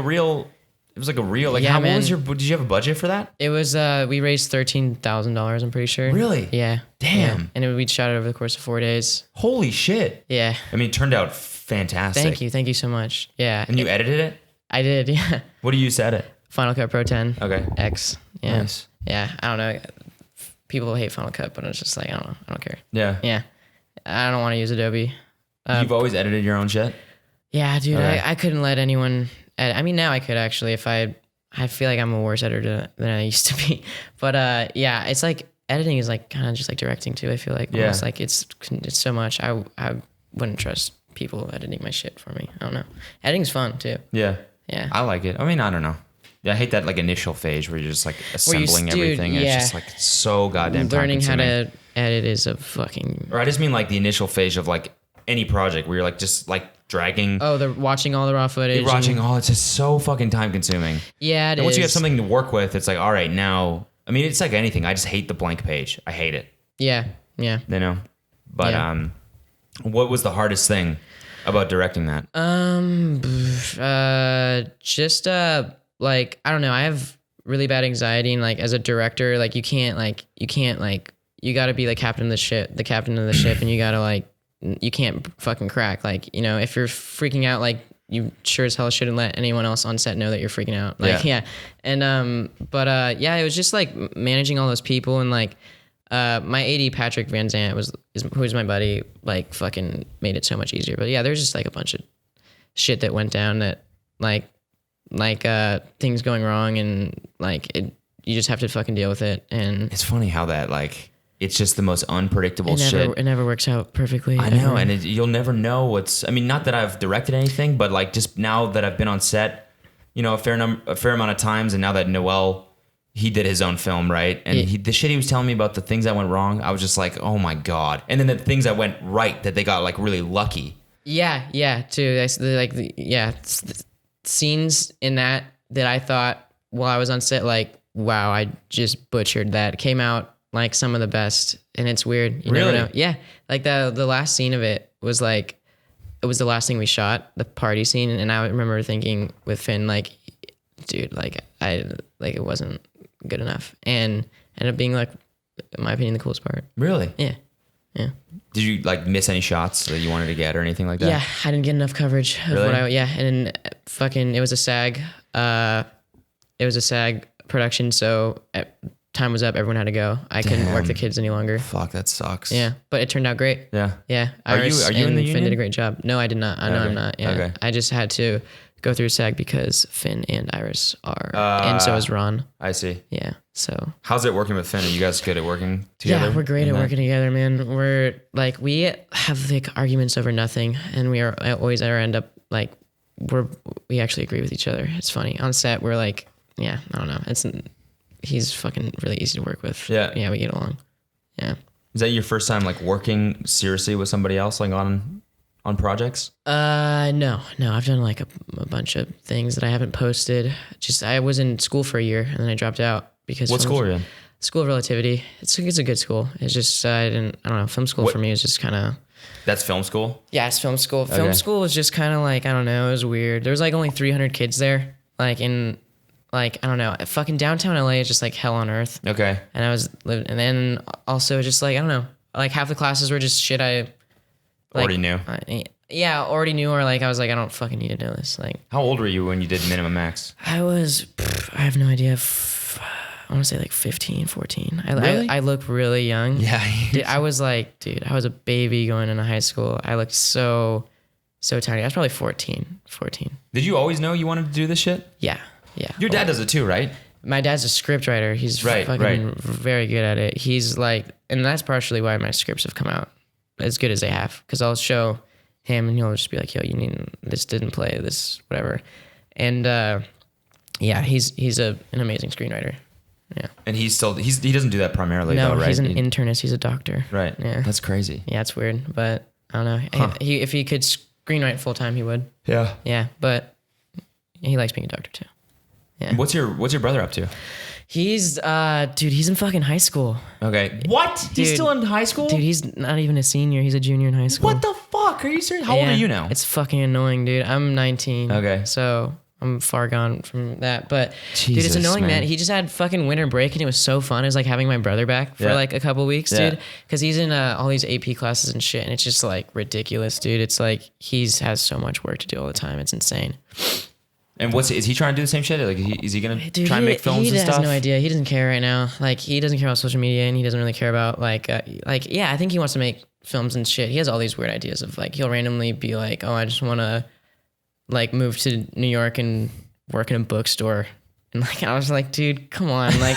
It was like a real, like, Yeah, what man. was did you have a budget for that? It was, we raised $13,000, I'm pretty sure. Really? Yeah. Damn. Yeah. And we shot it over the course of 4 days. Holy shit. Yeah. I mean, it turned out fantastic. Thank you. Thank you so much. Yeah. And you edited it? I did, yeah. What do you use to edit? Final Cut Pro 10. Okay. X. Yeah. Nice. Yeah. I don't know. People hate Final Cut, but it's just like, I don't know. I don't care. Yeah. Yeah. I don't want to use Adobe. You've always edited your own shit? Yeah, dude. Okay. I couldn't let anyone edit. I mean, now I could actually if I feel like I'm a worse editor than I used to be. But yeah, it's like editing is like kind of just like directing too. I feel like almost like it's so much. I wouldn't trust people editing my shit for me. I don't know. Editing's fun too. Yeah. Yeah. I like it. I mean, I don't know. Yeah, I hate that like initial phase where you're just like assembling everything. And it's just like so goddamn learning how time-consuming. to edit is a fucking. Or I just mean like the initial phase of like any project where you're like just like dragging. Oh, they're watching all the raw footage. You're watching all. It's just so fucking time consuming. Yeah, And once you have something to work with, it's like, all right, now. I mean, it's like anything. I just hate the blank page. I hate it. Yeah. Yeah. You know. But Yeah. What was the hardest thing about directing that? Just like I don't know. I have really bad anxiety, and like as a director, like you got to be the captain of the ship, and you got to like you can't fucking crack. Like, you know, if you're freaking out, like you sure as hell shouldn't let anyone else on set know that you're freaking out. Like, yeah. And, yeah, it was just like managing all those people and like, my AD Patrick Van Zant who's my buddy, like fucking made it so much easier. But yeah, there's just like a bunch of shit that went down that like things going wrong and like you just have to fucking deal with it. And It's funny how that like, it's just the most unpredictable shit. It never works out perfectly. I know, ever. and you'll never know what's. I mean, not that I've directed anything, but like just now that I've been on set, you know, a fair amount of times, and now that Noel, he did his own film, right? And the shit he was telling me about the things that went wrong, I was just like, oh my god. And then the things that went right, that they got like really lucky. Yeah, too. That's the scenes in that I thought while I was on set, like, wow, I just butchered that. Came out like some of the best, and it's weird. You Really? never know. Yeah, like the last scene of it was like, it was the last thing we shot, the party scene, and I remember thinking with Finn, like, dude, like it wasn't good enough, and ended up being like, in my opinion, the coolest part. Really? Yeah. Did you like miss any shots that you wanted to get or anything like that? Yeah, I didn't get enough coverage of Really? and fucking, it was a SAG production, so time was up, everyone had to go. I couldn't work the kids any longer. Fuck, that sucks. Yeah, but it turned out great. Yeah. Yeah. Are you in the Finn union? did a great job. No, I did not. I know Okay. I'm not. Yeah. Okay. I just had to go through SAG because Finn and Iris are, and so is Ron. I see. Yeah. So. How's it working with Finn? Are you guys good at working together? Yeah, we're great in at that? working together, man. We're like, we have like arguments over nothing, and we are always end up like we actually agree with each other. It's funny on set. We're like, yeah, I don't know. He's fucking really easy to work with. Yeah, we get along. Yeah. Is that your first time like working seriously with somebody else, like on projects? No. I've done like a bunch of things that I haven't posted. Just I was in school for a year and then I dropped out because. What school are you in? School of Relativity. It's a good school. It's just I don't know. Film school for me is just kind of. That's film school? Yeah, it's film school. Okay. Film school was just kind of like, I don't know, it was weird. There was like only 300 kids there. Like in, like, I don't know, fucking downtown LA is just like hell on earth. Okay. And and then also just like, I don't know, like half the classes were just shit I like, Already knew. Already knew, or like I was like, I don't fucking need to know this. Like, How old were you when you did minimum max? I have no idea. I want to say like 15, 14. Really? I look really young. Yeah. Dude, I was a baby going into high school. I looked so tiny. I was probably 14. Did you always know you wanted to do this shit? Yeah. Your dad does it too, right? My dad's a script writer. He's fucking very good at it. He's like, and that's partially why my scripts have come out as good as they have. Because I'll show him and he'll just be like, yo, this didn't play, this, whatever. And yeah, he's an amazing screenwriter. Yeah. And he doesn't do that primarily though, right? He's an internist. He's a doctor. Right. Yeah. That's crazy. Yeah, it's weird, but I don't know. Huh. If he could screenwrite full time, he would. Yeah. Yeah, but he likes being a doctor too. Yeah. What's your brother up to? He's he's in fucking high school. Okay. What? He's Dude. still in high school? Dude, he's not even a senior. He's a junior in high school. What the fuck? Are you serious? How old Yeah, are you now? It's fucking annoying, dude. I'm 19. Okay. So I'm far gone from that. But dude, Jesus, it's annoying, man. man. He just had fucking winter break and it was so fun. It was like having my brother back for like a couple weeks, dude. Because he's in all these AP classes and shit, and it's just like ridiculous, dude. It's like has so much work to do all the time. It's insane. And is he trying to do the same shit? Like, is he gonna try and make films and stuff? He has no idea. He doesn't care right now. Like, he doesn't care about social media, and he doesn't really care about yeah. I think he wants to make films and shit. He has all these weird ideas of like he'll randomly be like, oh, I just want to like move to New York and work in a bookstore. And like I was like, dude, come on, like.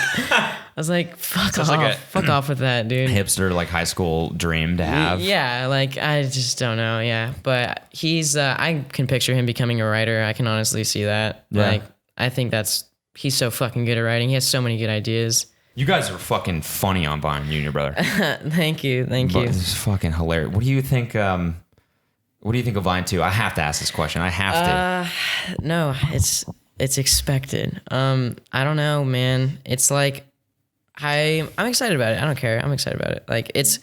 I was like, fuck off. Like fuck off with that, dude. Hipster, like, high school dream to have. Yeah, like, I just don't know, yeah. But he's, I can picture him becoming a writer. I can honestly see that. Yeah. Like, I think he's so fucking good at writing. He has so many good ideas. You guys are fucking funny on Vine, you and your brother. Thank you. It's fucking hilarious. What do you think of Vine 2? I have to ask this question. I have to. No, it's expected. I don't know, man. It's like, I'm excited about it. I don't care. I'm excited about it. Like it's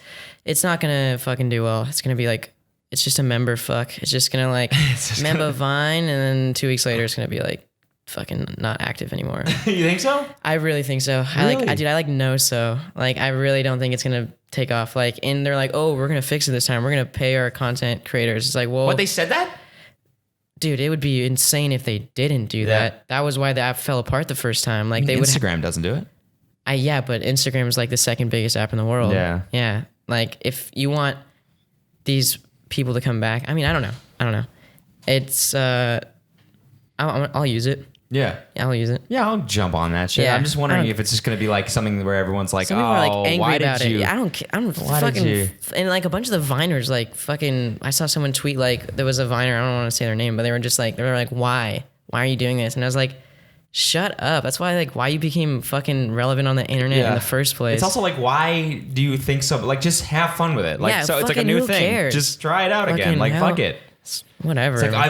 not gonna fucking do well. It's gonna be like it's just a member fuck. It's just gonna like member Vine, and then 2 weeks later it's gonna be like fucking not active anymore. You think so? I really think so. Really? I like know so. Like I really don't think it's gonna take off. Like and they're like, oh, we're gonna fix it this time. We're gonna pay our content creators. It's like, well, what, they said that? Dude, it would be insane if they didn't do that. That was why the app fell apart the first time. Like Instagram doesn't do it. Yeah, but Instagram is like the second biggest app in the world. Yeah. Yeah. Like if you want these people to come back, I mean, I don't know. It's, I'll use it. Yeah. I'll use it. Yeah, I'll jump on that shit. Yeah, I'm just wondering if it's just going to be like something where everyone's like, some people are like angry why about did you? It. I don't fucking, and like a bunch of the Viners, like fucking, I saw someone tweet like, there was a Viner, I don't want to say their name, but they were like, why are you doing this? And I was like, shut up. That's why you became fucking relevant on the internet in the first place. It's also like, why do you think so? Like, just have fun with it. Like, yeah, so it's like a new thing. Cares? Just try it out again. Like, fuck it. Whatever. It's like I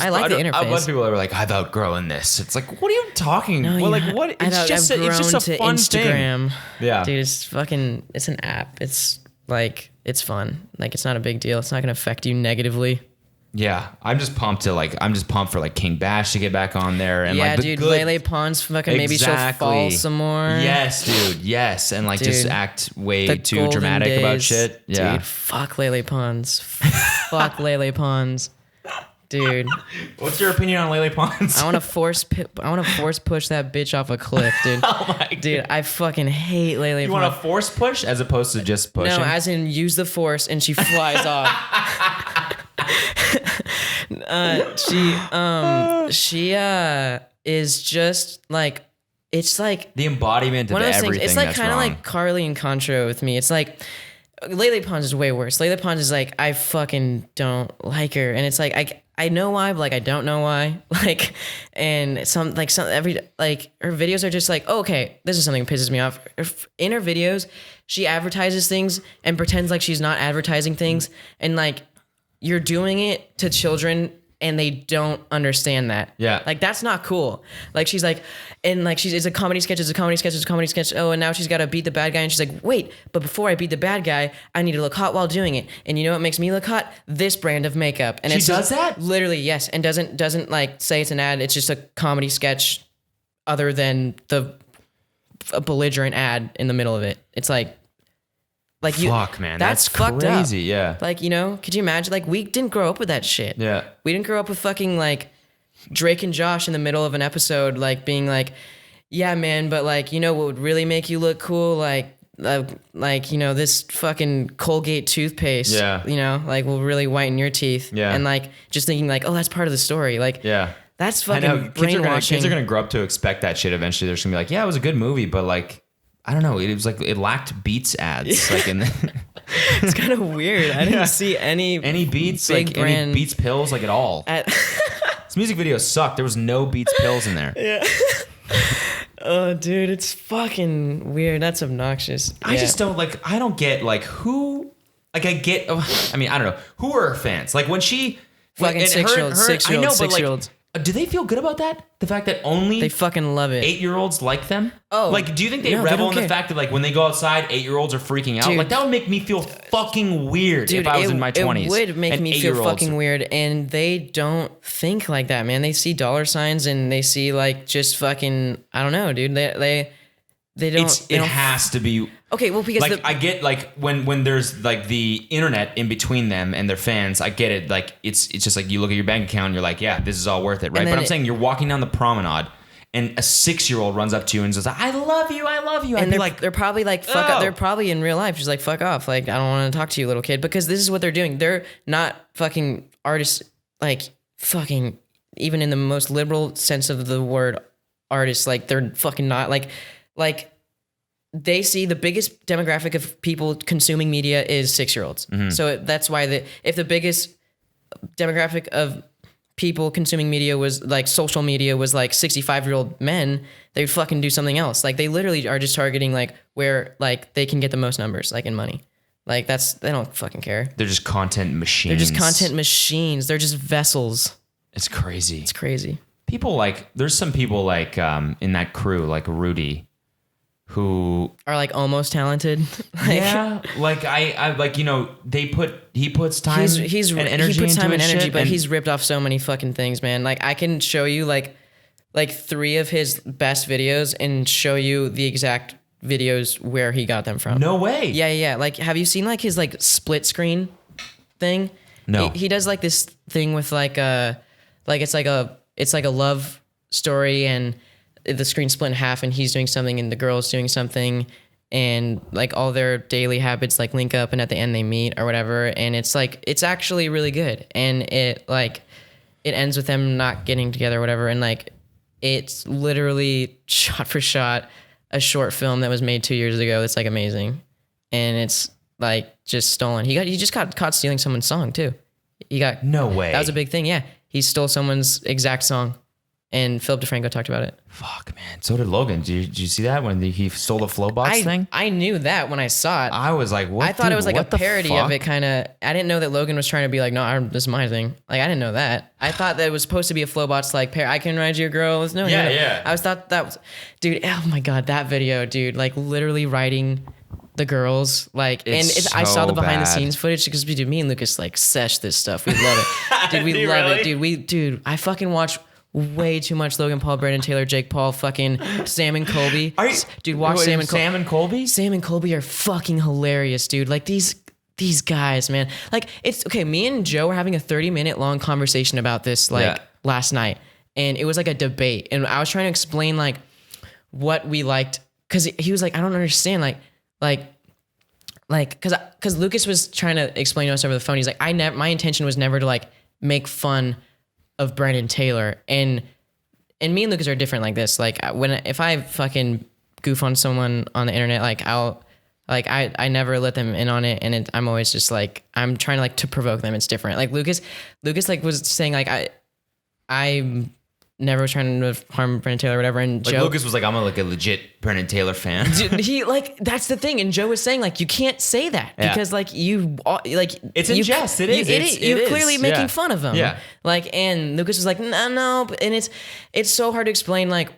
like the interface. I've met people that are like, I've outgrown this. It's like, what are you talking? No, well, like, what? It's just a fun Instagram. Thing. Yeah, dude, it's an app. It's like, it's fun. Like, it's not a big deal. It's not gonna affect you negatively. Yeah, I'm just pumped for like King Bash to get back on there and like the dude, good, Lele Pons fucking maybe she'll fall some more. Yes, dude. Yes, and like just act way too dramatic about shit. Yeah, dude, fuck Lele Pons. Fuck Lele Pons. Dude, what's your opinion on Lele Pons? I want to force push that bitch off a cliff, dude. Oh my god, dude, I fucking hate Lele Pons. You want to force push as opposed to just pushing? No, as in use the force and she flies off. She is just like, it's like the embodiment of everything. It's like kind of like Carly Incontro with me. It's like Lele Pons is way worse. Lele Pons is like, I fucking don't like her, and it's like I know why, but like I don't know why. Like, and her videos are just like, oh, okay, this is something that pisses me off. In her videos, she advertises things and pretends like she's not advertising things, and like you're doing it to children and they don't understand that. Yeah. Like, that's not cool. Like, she's like, and like, it's a comedy sketch. Oh, and now she's got to beat the bad guy. And she's like, wait, but before I beat the bad guy, I need to look hot while doing it. And you know what makes me look hot? This brand of makeup. And she does that? Literally, yes. And doesn't like say it's an ad. It's just a comedy sketch other than a belligerent ad in the middle of it. It's like fuck, man, that's fucked crazy. Up. Yeah, like, you know, could you imagine? Like, we didn't grow up with that shit. Yeah, we didn't grow up with fucking like Drake and Josh in the middle of an episode, like being like, yeah, man, but like, you know what would really make you look cool? Like, you know, this fucking Colgate toothpaste. Yeah, you know, like will really whiten your teeth. Yeah, and like just thinking like, oh, that's part of the story. Like, yeah. That's fucking brainwashing. Kids are gonna grow up to expect that shit eventually. They're just gonna be like, yeah, it was a good movie, but like, I don't know. It was like it lacked Beats ads. Like in it's kind of weird. I didn't see any Beats, like any Beats pills, like at all. This music video sucked. There was no Beats pills in there. Yeah. Oh, dude, it's fucking weird. That's obnoxious. I just don't like. I don't get like who. Like I get. I mean, I don't know who are her fans. Like when she fucking 6-year-olds. I know, but like Do they feel good about that? The fact that only They fucking love it. 8-year-olds like them? Oh. Like, do you think they No, they revel don't in the care. fact that, like, when they go outside, 8-year-olds are freaking out? Dude. Like, that would make me feel fucking weird if I was in my 20s. It would make and me feel 8-year-olds fucking weird. And they don't think like that, man. They see dollar signs and they see like just fucking, I don't know, dude. They don't. It has to be. Okay, well, because Like, I get, like, when there's, like, the internet in between them and their fans, I get it. Like, it's just like you look at your bank account and you're like, yeah, this is all worth it, right? But I'm saying you're walking down the promenade and a 6-year-old runs up to you and says, I love you. And they're probably like, fuck oh. up. They're probably in real life just like, fuck off. Like, I don't want to talk to you, little kid. Because this is what they're doing. They're not fucking artists, like, fucking, even in the most liberal sense of the word, artists. Like, they're fucking not, like, they see the biggest demographic of people consuming media is 6-year-olds. Mm-hmm. So that's why if the biggest demographic of people consuming media was like social media was like 65-year-old men, they would fucking do something else. Like they literally are just targeting like where like they can get the most numbers, like in money. Like they don't fucking care. They're just content machines. They're just content machines. They're just vessels. It's crazy. It's crazy. People like, there's some people like in that crew, like Rudy, who are like almost talented. Like, yeah, like I like, you know, he puts time and energy he puts time into and his energy, shit, but and he's ripped off so many fucking things, man. Like I can show you like 3 of his best videos and show you the exact videos where he got them from. no way. Yeah. Like, have you seen like his like split screen thing? No. He does like this thing with like it's like a love story and the screen split in half and he's doing something and the girl's doing something and like all their daily habits like link up and at the end they meet or whatever. And it's like, it's actually really good. And it ends with them not getting together or whatever. And like, it's literally shot for shot a short film that was made 2 years ago. That's like amazing. And it's like just stolen. He just got caught stealing someone's song too. No way. That was a big thing. Yeah. He stole someone's exact song. And Philip DeFranco talked about it. Fuck, man. So did Logan. Did you see that when he stole the Flowbots thing? I knew that when I saw it. I was like, what? I thought it was like a what the parody fuck? of it, kind of. I didn't know that Logan was trying to be like, no, this is my thing. Like, I didn't know that. I thought that it was supposed to be a Flowbots like, I can ride your girl. No, Yeah. I thought that was, dude. Oh my god, that video, dude. Like literally riding the girls, like, I saw the behind the scenes footage because dude, me and Lucas like sesh this stuff. We love it, dude. We love it, dude. I fucking watch way too much Logan Paul, Brandon Taylor, Jake Paul, fucking Sam and Colby. Dude, watch Sam and Colby. Sam and Colby? Sam and Colby are fucking hilarious, dude. Like these guys, man. Like it's okay. Me and Joe were having a 30-minute long conversation about this last night, and it was like a debate. And I was trying to explain like what we liked because he was like, I don't understand, because Lucas was trying to explain to us over the phone. He's like, my intention was never to like make fun of Brandon Taylor, and me and Lucas are different like this. Like if I fucking goof on someone on the internet, like I never let them in on it, and I'm always just like, I'm trying to like to provoke them. It's different. Like Lucas like was saying like I never was trying to harm Brandon Taylor or whatever, and like Joe, Lucas was like, I'm like a legit Brandon Taylor fan. Dude, he like, that's the thing, and Joe was saying like, you can't say that because like you like it's in jest. It is. You're clearly making fun of him. Yeah. Like, and Lucas was like, no, and it's so hard to explain like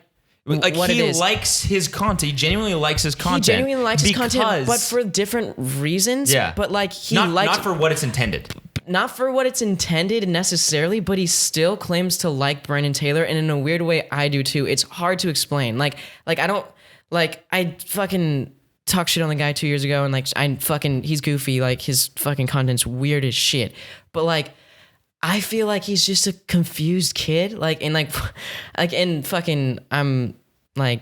what it is. He likes his content. He genuinely likes his content. He genuinely likes his content, but for different reasons. Yeah. But like not for what it's intended. Not for what it's intended necessarily, but he still claims to like Brandon Taylor, and in a weird way, I do too. It's hard to explain. Like I don't like, I fucking talked shit on the guy 2 years ago, and like he's goofy. Like his fucking content's weird as shit. But like, I feel like he's just a confused kid. Like and fucking, I'm like,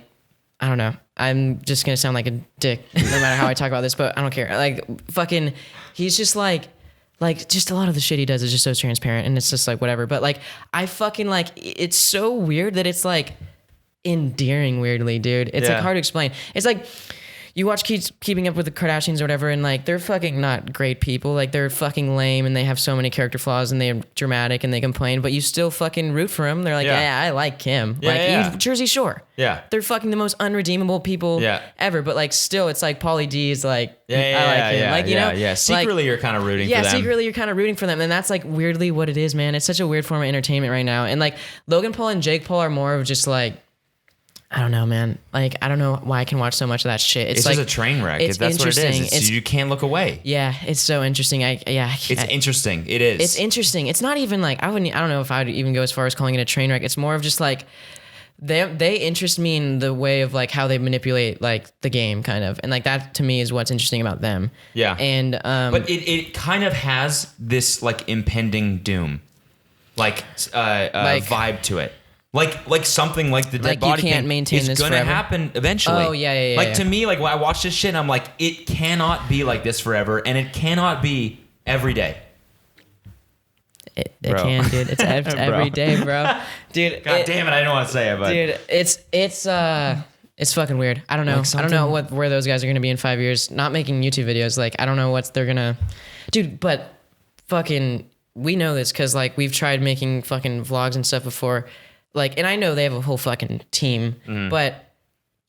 I don't know. I'm just gonna sound like a dick no matter how I talk about this, but I don't care. Like fucking, he's just like just a lot of the shit he does is just so transparent, and it's just like whatever. But like, I fucking like, it's so weird that it's like endearing weirdly, dude. It's like hard to explain. It's like, you watch Keeping Up with the Kardashians or whatever, and like they're fucking not great people. Like they're fucking lame, and they have so many character flaws, and they're dramatic, and they complain, but you still fucking root for them. They're like, yeah, I like Kim. Yeah, like yeah. Jersey Shore. Yeah. They're fucking the most unredeemable people ever. But like still, it's like Pauly D is like, I like him. Like, you know? Yeah. Secretly, like, you're kind of rooting for them. Yeah, secretly, you're kind of rooting for them. And that's like weirdly what it is, man. It's such a weird form of entertainment right now. And like Logan Paul and Jake Paul are more of just like, I don't know, man. Like, I don't know why I can watch so much of that shit. It's like, just a train wreck. That's what it is. You can't look away. Yeah, it's so interesting. It's interesting. It is. It's interesting. It's not even like, I don't know if I would even go as far as calling it a train wreck. It's more of just like, they interest me in the way of like how they manipulate like the game kind of. And like that to me is what's interesting about them. Yeah. And, but it kind of has this like impending doom, like vibe to it. Like something like the dead body you can't maintain is this gonna forever. happen eventually. Oh yeah. Like to me, like when I watch this shit, I'm like, it cannot be like this forever, and it cannot be every day. It can, dude. It's every day, bro. Dude. God damn it, I don't want to say it, but dude, it's fucking weird. I don't know. Like I don't know where those guys are gonna be in 5 years. Not making YouTube videos. Like I don't know what they're gonna, dude. But fucking, we know this because like we've tried making fucking vlogs and stuff before. Like, and I know they have a whole fucking team, but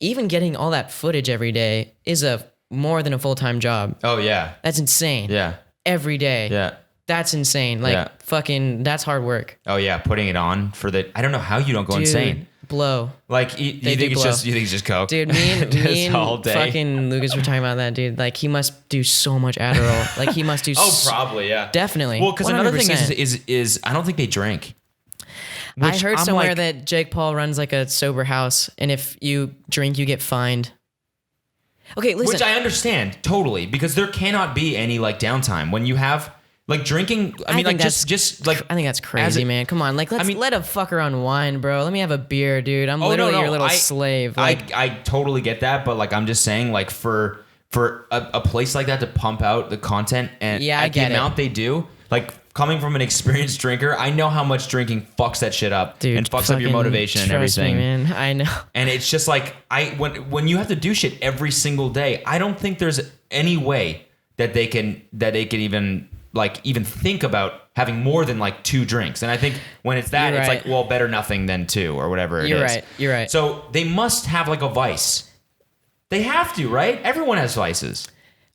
even getting all that footage every day is more than a full-time job. Oh yeah, that's insane. Yeah, every day. Yeah, that's insane. Like fucking, that's hard work. Oh yeah, putting it on for I don't know how you don't go insane. Blow. Like you think it's just coke, dude. Me and all day. Fucking Lucas were talking about that, dude. Like he must do so much Adderall. Like he must do. Probably yeah, definitely. Well, because another thing is I don't think they drink. I heard somewhere that Jake Paul runs like a sober house, and if you drink, you get fined. Okay, listen. Which I understand totally, because there cannot be any like downtime when you have like drinking. I mean, like just like I think that's crazy, man. Come on, like let a fucker unwind, bro. Let me have a beer, dude. I'm literally your little slave. Like, I totally get that, but like I'm just saying, like for a place like that to pump out the content and at the amount they do, like. Coming from an experienced drinker, I know how much drinking fucks that shit up, dude, and fucks up your motivation and everything. Me, man. I know. And it's just like when you have to do shit every single day, I don't think there's any way that they can even think about having more than like 2 drinks. And I think when it's that, it's like, well, better nothing than 2 or whatever it is. You're right. So they must have like a vice. They have to, right? Everyone has vices.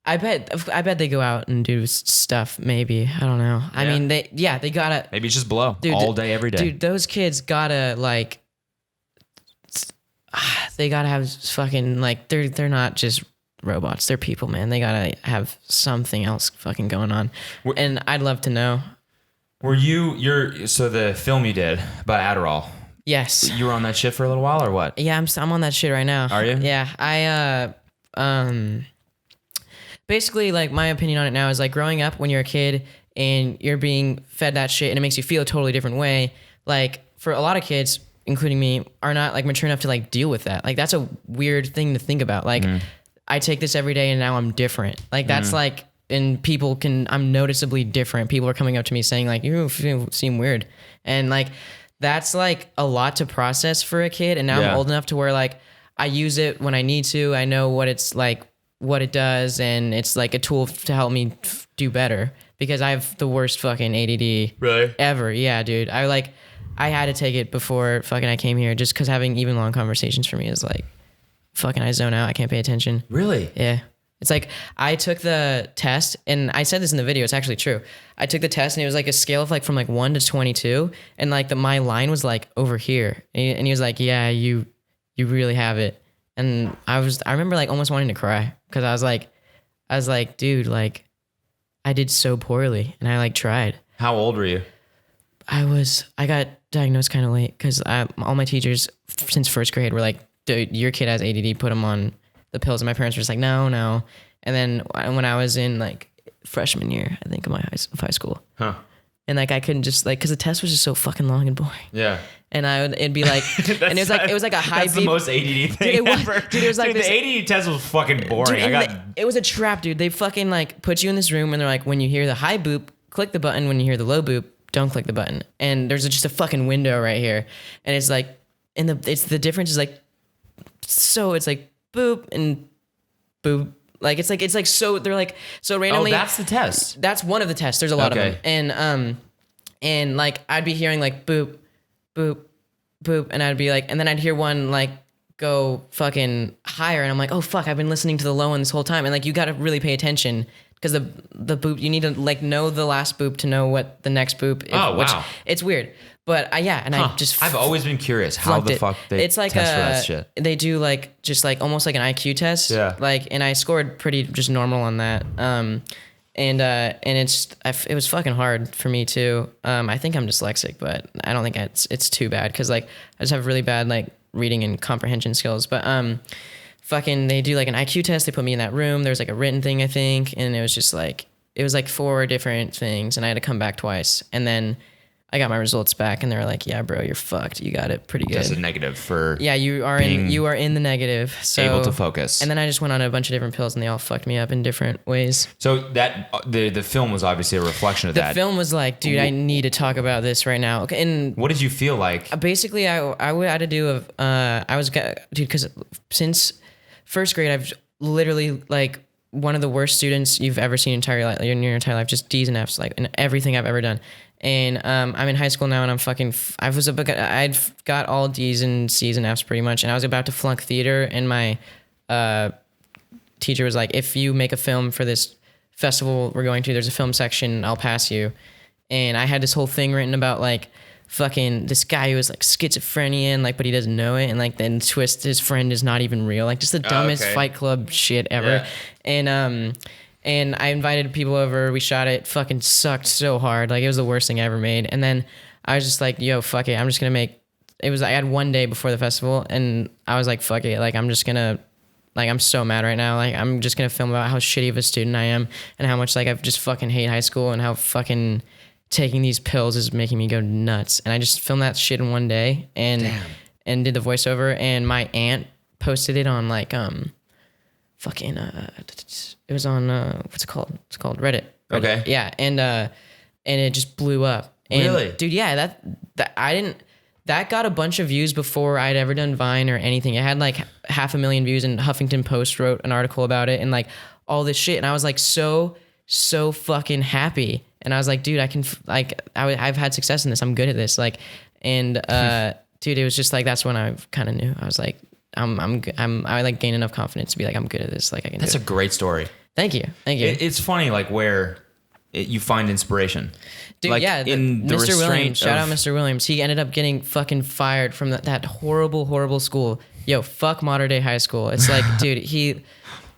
I bet they go out and do stuff. Maybe, I don't know. I mean, they gotta. Maybe it's just blow all day, every day. Dude, those kids gotta like. They gotta have fucking like they're not just robots. They're people, man. They gotta have something else fucking going on. And I'd love to know. Were so the film you did about Adderall? Yes. You were on that shit for a little while, or what? Yeah, I'm on that shit right now. Are you? Yeah, basically, like, my opinion on it now is, like, growing up when you're a kid and you're being fed that shit and it makes you feel a totally different way, like, for a lot of kids, including me, are not, like, mature enough to, like, deal with that. Like, that's a weird thing to think about. Like, I take this every day and now I'm different. Like, that's, like, and I'm noticeably different. People are coming up to me saying, like, you seem weird. And, like, that's, like, a lot to process for a kid. And now I'm old enough to where, like, I use it when I need to. I know what it's, like, what it does, and it's like a tool to help me do better because I have the worst fucking ADD ever. Yeah, dude. I had to take it before fucking I came here just because having even long conversations for me is like fucking I zone out. I can't pay attention. Really? Yeah. It's like I took the test, and I said this in the video. It's actually true. I took the test, and it was like a scale of like from like 1 to 22, and like my line was like over here, and he was like, "Yeah, you really have it." And I remember like almost wanting to cry because I was like, dude, like I did so poorly and I like tried. How old were you? I got diagnosed kind of late because all my teachers since first grade were like, dude, your kid has ADD, put him on the pills. And my parents were just like, no. And then when I was in like freshman year, I think of high school. Huh. And like I couldn't just like, cause the test was just so fucking long and boring. Yeah. And it'd be like, and it was like a high beep. That's the most ADD thing ever. Dude, it was like the ADD test was fucking boring. Dude, it was a trap, dude. They fucking like put you in this room and they're like, when you hear the high boop, click the button. When you hear the low boop, don't click the button. And there's just a fucking window right here. And it's like, the difference is like, so it's like boop and boop. Like it's like so they're like so randomly. Oh, that's the test. That's one of the tests. There's a lot of them, and like I'd be hearing like boop, boop, boop, and I'd be like, and then I'd hear one like go fucking higher, and I'm like, oh fuck, I've been listening to the low one this whole time, and like you got to really pay attention because the boop, you need to like know the last boop to know what the next boop. Wow, it's weird. But I've always been curious how the fuck they it's like test for that shit. They do like just like almost like an IQ test. Yeah. Like, and I scored pretty just normal on that. And it was fucking hard for me too. I think I'm dyslexic, but I don't think it's too bad because like I just have really bad like reading and comprehension skills. But fucking they do like an IQ test. They put me in that room. There was like a written thing I think, and it was just like 4 different things, and I had to come back twice, and then I got my results back, and they were like, "Yeah, bro, you're fucked. You got it pretty good." That's a negative for you are in the negative. So able to focus. And then I just went on a bunch of different pills, and they all fucked me up in different ways. So that the film was obviously a reflection of that. The film was like, dude, I need to talk about this right now. And what did you feel like? Basically, I would had to do because since first grade, I've literally like one of the worst students you've ever seen in your entire life, just D's and F's, like in everything I've ever done. And I'm in high school now, and I'd got all D's and C's and F's pretty much, and I was about to flunk theater, and my teacher was like, if you make a film for this festival we're going to, there's a film section, I'll pass you. And I had this whole thing written about like fucking this guy who was like schizophrenia and like, but he doesn't know it, and like then twist his friend is not even real, like just the dumbest Fight Club shit ever. Yeah. And I invited people over. We shot it. Fucking sucked so hard. Like it was the worst thing I ever made. And then I was just like, yo, fuck it. I'm just gonna make. It was. I had one day before the festival, and I was like, fuck it. Like I'm just gonna. Like I'm so mad right now. Like I'm just gonna film about how shitty of a student I am, and how much like I've just fucking hate high school, and how fucking taking these pills is making me go nuts. And I just filmed that shit in one day, and did the voiceover. And my aunt posted it on like fucking it was on what's it called? It's called Reddit. Okay. Yeah, and it just blew up. And, really? Dude, yeah, that got a bunch of views before I'd ever done Vine or anything. It had like 500,000 views, and Huffington Post wrote an article about it, and like all this shit. And I was like so fucking happy. And I was like, dude, I can I've had success in this. I'm good at this. Like, and dude, it was just like that's when I kind of knew. I was like, I like gained enough confidence to be like, I'm good at this. Like I can. That's do a great story. Thank you. It's funny, like where you find inspiration. Dude, like, yeah, in the Mr. Williams. Shout out of- Mr. Williams. He ended up getting fucking fired from that horrible school. Yo, fuck Modern Day High School. It's like, dude, he.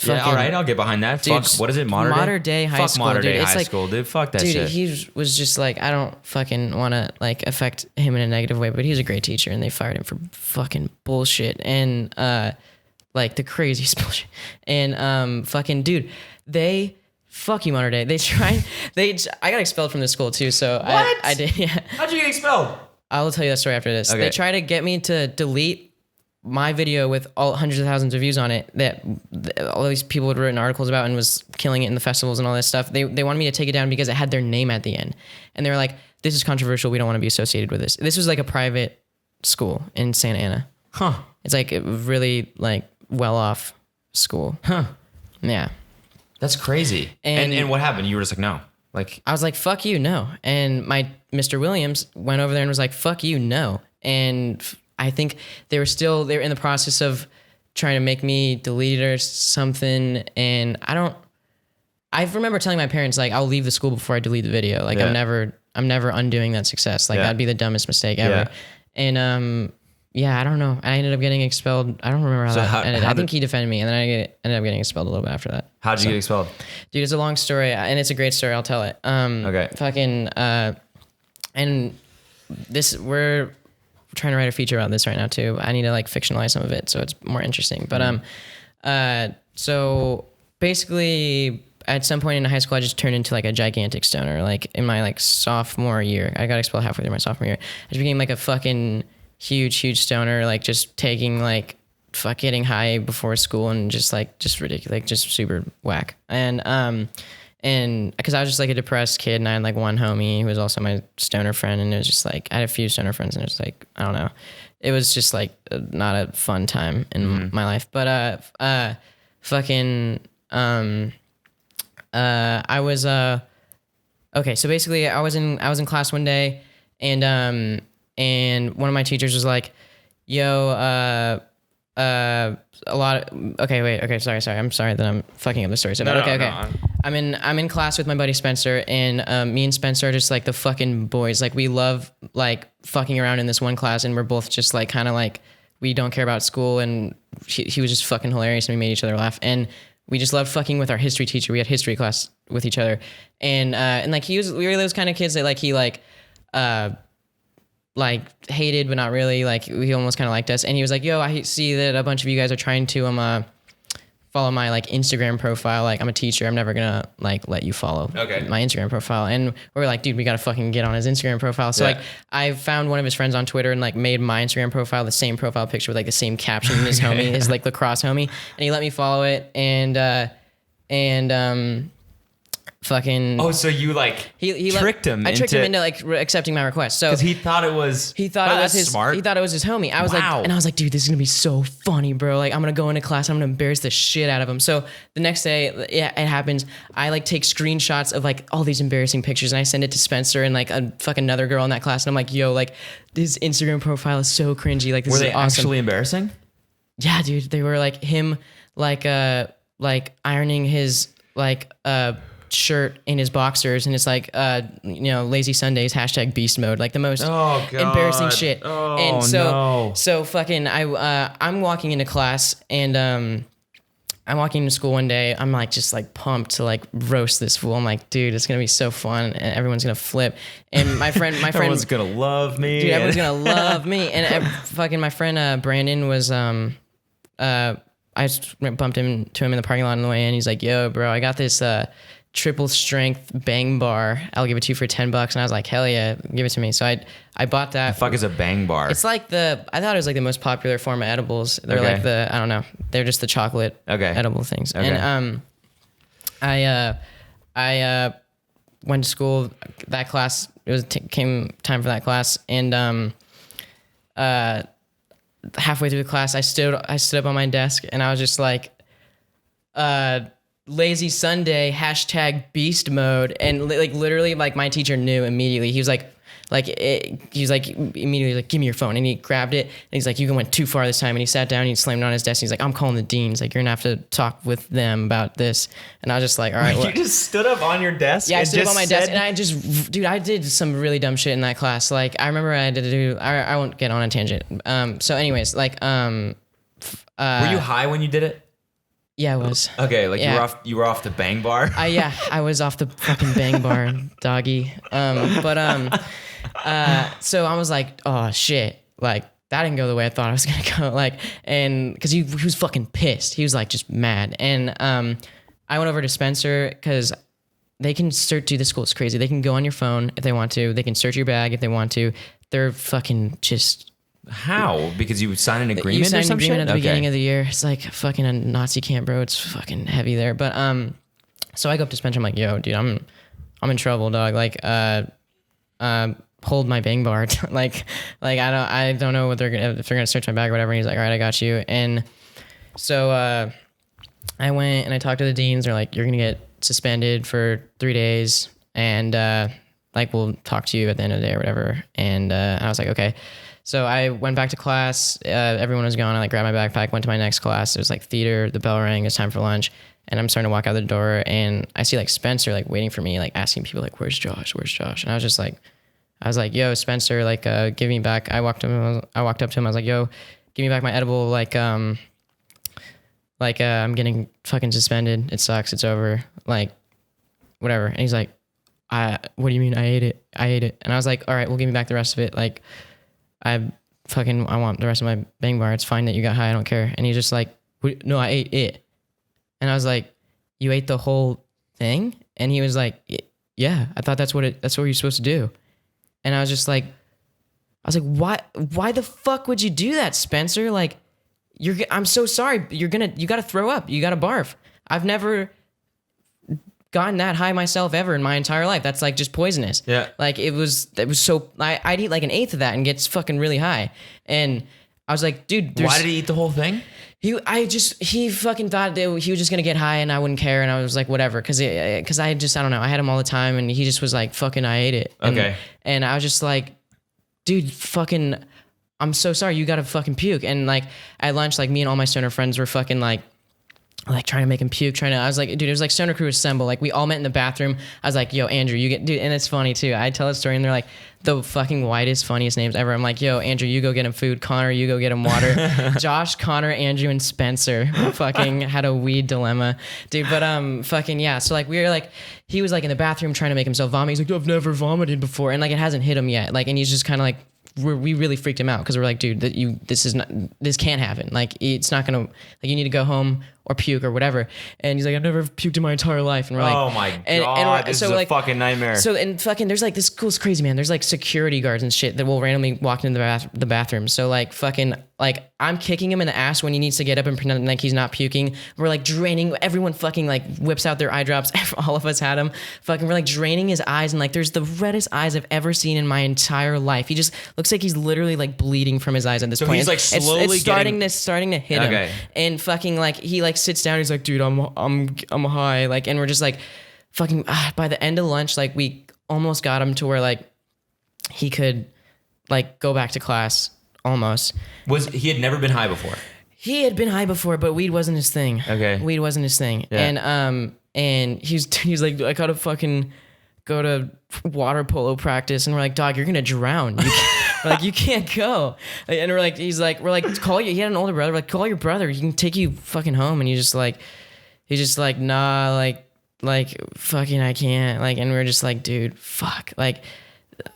Yeah, all right, I'll get behind that. Dude, fuck, what is it? Modern Day High fuck School. Modern Dude, Day it's High like, School, dude. Fuck that dude, shit. He was just like, I don't fucking want to like affect him in a negative way, but he's a great teacher, and they fired him for fucking bullshit and like the craziest bullshit. And fucking dude, fuck you, Modern Day. I got expelled from this school too, so What? I did. Yeah. How'd you get expelled? I'll tell you that story after this. Okay. They try to get me to delete my video with all hundreds of thousands of views on it that all these people had written articles about and was killing it in the festivals and all this stuff. They wanted me to take it down because it had their name at the end. And they were like, this is controversial. We don't want to be associated with this. This was like a private school in Santa Ana. Huh. It's like a really like well-off school. Huh. Yeah. That's crazy. And what happened? You were just like, no. Like, I was like, fuck you, no. And my Mr. Williams went over there and was like, fuck you, no. And I think they were in the process of trying to make me delete it or something. And I remember telling my parents, like, I'll leave the school before I delete the video. Like, yeah. I'm never undoing that success. Like, Yeah. that'd be the dumbest mistake ever. Yeah. And, yeah, I don't know. I ended up getting expelled. I don't remember how that ended. I think he defended me, and then I ended up getting expelled a little bit after that. How'd you get expelled? Dude, it's a long story, and it's a great story. I'll tell it. Okay. Fucking, and we're trying to write a feature about this right now too. I need to like fictionalize some of it so it's more interesting. But so basically, at some point in high school, I just turned into like a gigantic stoner. Like in my like sophomore year, I got expelled halfway through my sophomore year. I just became like a fucking huge stoner, like just taking like getting high before school and just ridiculous, like just super whack. And because I was just like a depressed kid, and I had like one homie who was also my stoner friend, and it was just like I had a few stoner friends, and it was like I don't know, it was just like not a fun time in my life. But fucking, I was, okay. So basically I was in class one day and one of my teachers was like, yo, a lot of, okay, sorry. I'm sorry that I'm fucking up the story. So, okay. I'm in class with my buddy Spencer, and me and Spencer are just like the fucking boys. Like we love like fucking around in this one class, and we're both just like kind of like we don't care about school, and he was just fucking hilarious, and we made each other laugh, and we just loved fucking with our history teacher. We had history class with each other, and like we were those kind of kids that like he like hated but not really, like he almost kind of liked us, and he was like, yo, I see that a bunch of you guys are trying to follow my like Instagram profile. Like I'm a teacher, I'm never gonna like let you follow my Instagram profile. And we were like, dude, we gotta fucking get on his Instagram profile. So like I found one of his friends on Twitter and like made my Instagram profile the same profile picture with like the same caption as his homie, his like lacrosse homie, and he let me follow it. And fucking so you like he tricked him. I tricked him into like accepting my request. So because he thought it was his smart. He thought it was his homie. I was like, dude, this is gonna be so funny, bro. Like I'm gonna go into class, I'm gonna embarrass the shit out of him. So the next day, it happens. I like take screenshots of like all these embarrassing pictures and I send it to Spencer and like a fucking another girl in that class, and I'm like, yo, like his Instagram profile is so cringy. Like this is awesome. Were they actually embarrassing? Yeah, dude. They were like him like ironing his like shirt in his boxers, and it's like lazy Sundays #beast mode, like the most embarrassing shit. So fucking I'm walking into class, and I'm walking into school one day. I'm like just like pumped to like roast this fool. I'm like, dude, it's gonna be so fun and everyone's gonna flip. And my friend everyone's gonna love me. Dude, everyone's gonna love me. And fucking my friend Brandon was I just bumped into him in the parking lot on the way in. He's like, yo, bro, I got this triple strength bang bar. I'll give it to you for $10. And I was like, hell yeah, give it to me. So I bought that. The fuck is a bang bar? It's like I thought it was like the most popular form of edibles. They're like I don't know. They're just the chocolate edible things. Okay. And I went to school, that class, it was came time for that class. And halfway through the class, I stood up on my desk and I was just like, lazy Sunday #beast mode, and like literally like my teacher knew immediately. He was like immediately like, give me your phone, and he grabbed it and he's like, you went too far this time, and he sat down and he slammed it on his desk. He's like, I'm calling the deans, like you're gonna have to talk with them about this. And I was just like, all right. You just stood up on your desk? Yeah, I stood up on my desk, and I did some really dumb shit in that class. Like I remember I won't get on a tangent. So anyways, like were you high when you did it? Yeah, I was. Okay, like you were off the bang bar? I was off the fucking bang bar, doggy. So I was like, oh shit, like that didn't go the way I thought I was gonna go. Like, and cause he was fucking pissed. He was like just mad. And I went over to Spencer, cause they can do this school. It's crazy. They can go on your phone if they want to. They can search your bag if they want to. They're fucking just... How? Because you signed an agreement. You signed or some an agreement shit? at the beginning of the year. It's like fucking a Nazi camp, bro. It's fucking heavy there. But so I go up to Spencer. I'm like, yo, dude, I'm in trouble, dog. Like, hold my bang bar. like I don't know if they're gonna search my bag or whatever. And he's like, all right, I got you. And so I went and I talked to the deans. They're like, you're gonna get suspended for 3 days, and like we'll talk to you at the end of the day or whatever. And I was like, okay. So I went back to class. Everyone was gone. I like grabbed my backpack, went to my next class. It was like theater. The bell rang. It's time for lunch. And I'm starting to walk out the door, and I see like Spencer like waiting for me, like asking people like, "Where's Josh? Where's Josh?" And I was like, "Yo, Spencer, like, give me back." I walked up to him. I was like, "Yo, give me back my edible. Like, I'm getting fucking suspended. It sucks. It's over. Like, whatever." And he's like, "What do you mean? I ate it. And I was like, "All right, well, give me back the rest of it. Like, I want the rest of my bang bar. It's fine that you got high. I don't care." And he's just like, "No, I ate it." And I was like, "You ate the whole thing?" And he was like, "Yeah, I thought that's what you're supposed to do." And I was like, why the fuck would you do that, Spencer? Like, I'm so sorry. You got to throw up. You got to barf. I've never gotten that high myself ever in my entire life. That's like just poisonous. Yeah. Like it was so, I'd eat like an eighth of that and get fucking really high. And I was like, dude, why did he eat the whole thing? He fucking thought that he was just gonna get high and I wouldn't care, and I was like, whatever, because I don't know, I had him all the time, and he just was like, fucking, I ate it. And I was just like, dude, fucking, I'm so sorry, you gotta fucking puke. And like at lunch, like me and all my stoner friends were fucking like trying to make him puke, I was like, dude, it was like Stoner Crew Assemble. Like we all met in the bathroom. I was like, yo, Andrew, you get, dude, and it's funny too. I tell a story and they're like the fucking whitest, funniest names ever. I'm like, yo, Andrew, you go get him food. Connor, you go get him water. Josh, Connor, Andrew, and Spencer fucking had a weed dilemma, dude. But fucking yeah. So like we were like, he was like in the bathroom trying to make himself vomit. He's like, I've never vomited before, and like it hasn't hit him yet. Like, and he's just kind of like, we really freaked him out because we're like, dude, this can't happen. Like, it's not gonna, like, you need to go home or puke or whatever. And he's like, I've never puked in my entire life. And we're like, oh my God, this is a fucking nightmare. So, and fucking, there's like, this school's crazy, man. There's like security guards and shit that will randomly walk into the bathroom. So like fucking, like I'm kicking him in the ass when he needs to get up and pretend like he's not puking. We're like draining, everyone fucking like whips out their eye drops. All of us had him. Fucking, we're like draining his eyes, and like there's the reddest eyes I've ever seen in my entire life. He just looks like he's literally like bleeding from his eyes at this point. He's like slowly it's starting to hit him. And fucking like he like sits down, he's like, dude, I'm high. Like, and we're just like fucking by the end of lunch, like we almost got him to where like he could like go back to class almost. He had never been high before? He had been high before, but weed wasn't his thing. Okay. Weed wasn't his thing. Yeah. And he's like, I gotta fucking go to water polo practice. And we're like, dog, you're gonna drown. We're like, you can't go. And we're like, call you. He had an older brother. We're like, call your brother. He can take you fucking home. And he's just like, nah, like fucking, I can't. Like, and we're just like, dude, fuck. Like,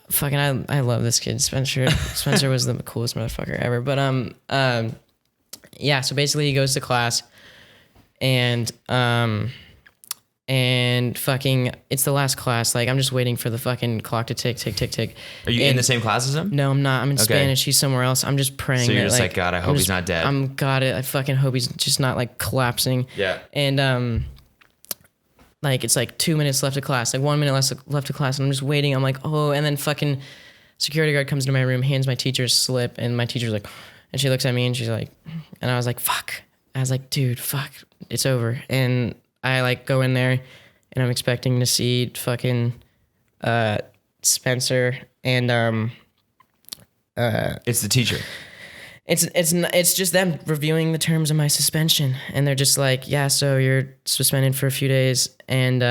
fucking, I love this kid, Spencer. Spencer was the coolest motherfucker ever. But yeah. So basically, he goes to class, and fucking, it's the last class. Like, I'm just waiting for the fucking clock to tick. Are you in the same class as him? No, I'm not. I'm in Spanish. He's somewhere else. I'm just praying. So you're just like, God, I hope he's not dead. I fucking hope he's just not like collapsing. Yeah. And like it's like 2 minutes left of class, like 1 minute left of class, and I'm just waiting. I'm like, oh, and then fucking security guard comes into my room, hands my teacher a slip, and my teacher's like, and she looks at me and she's like, and I was like, fuck. I was like, dude, fuck, it's over. And I like go in there, and I'm expecting to see fucking Spencer and it's the teacher. It's just them reviewing the terms of my suspension, and they're just like, yeah, so you're suspended for a few days, and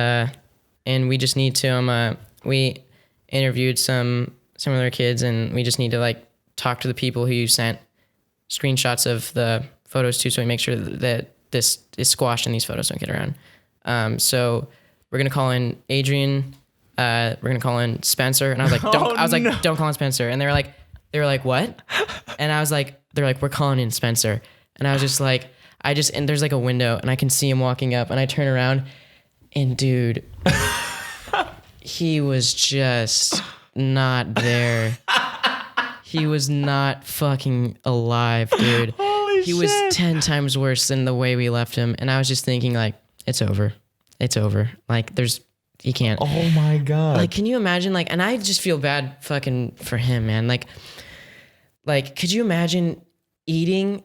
we just need to we interviewed some other kids, and we just need to like talk to the people who you sent screenshots of the photos to, so we make sure that this is squashed and these photos don't get around. So we're gonna call in Adrian, we're gonna call in Spencer, and I was like, don't call in Spencer, and they were like, what? And I was like, they're like, we're calling in Spencer. And I was just like, and there's like a window, and I can see him walking up, and I turn around, and dude, he was just not there. He was not fucking alive, dude. Holy he was 10 times worse than the way we left him. And I was just thinking like, it's over. Like he can't. Oh my God. Like, can you imagine? Like, and I just feel bad fucking for him, man. Like, could you imagine eating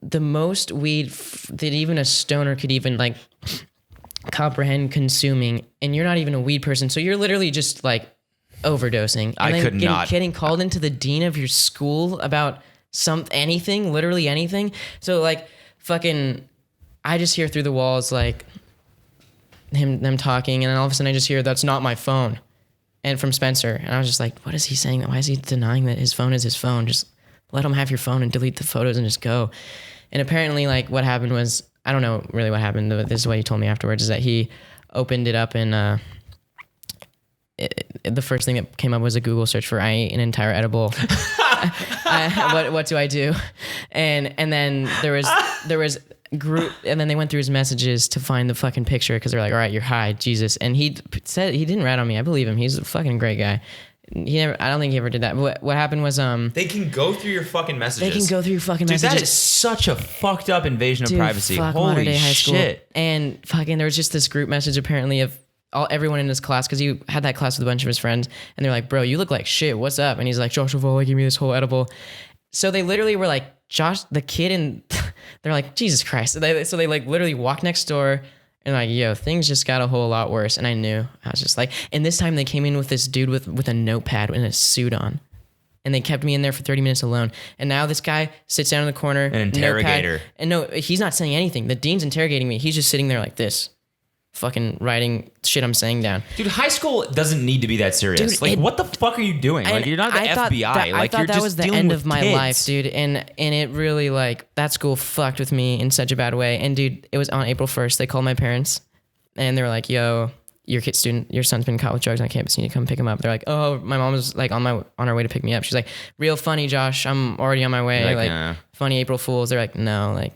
the most weed that even a stoner could even like comprehend consuming, and you're not even a weed person, so you're literally just like overdosing. And getting called into the dean of your school about literally anything. So like fucking, I just hear through the walls like them talking, and then all of a sudden I just hear, that's not my phone, and from Spencer, and I was just like, what is he saying? Why is he denying that his phone is his phone? Just let him have your phone and delete the photos and just go. And apparently like what happened was, I don't know really what happened, but this is what he told me afterwards, is that he opened it up, and the first thing that came up was a Google search for, I ate an entire edible. What do I do? And then there was group, and then they went through his messages to find the fucking picture, because they're like, all right, you're high, Jesus. And he said he didn't rat on me. I believe him. He's a fucking great guy. I don't think he ever did that. But what happened was, they can go through your fucking messages. They can go through your fucking messages. That is such a fucked up invasion of privacy. Holy shit. And fucking, there was just this group message apparently of everyone in his class, because he had that class with a bunch of his friends, and they're like, bro, you look like shit, what's up? And he's like, Josh Ovalle gave me this whole edible. So they literally were like, Josh, the kid in They're like, Jesus Christ. So they like literally walk next door and like, yo, things just got a whole lot worse. And I knew. I was just like, and this time they came in with this dude with a notepad and a suit on. And they kept me in there for 30 minutes alone. And now this guy sits down in the corner. An interrogator. Notepad, and no, he's not saying anything. The dean's interrogating me. He's just sitting there like this, fucking writing shit I'm saying down. Dude, high school doesn't need to be that serious. Dude, like, what the fuck are you doing? Like, you're not the FBI. I thought that was the end of my life, dude. And it really, like, that school fucked with me in such a bad way. And dude, it was on April 1st. They called my parents and they were like, yo, your son's been caught with drugs on campus. You need to come pick him up. They're like, oh, my mom was like on her way to pick me up. She's like, real funny, Josh. I'm already on my way. Like funny April Fools. They're like, no, like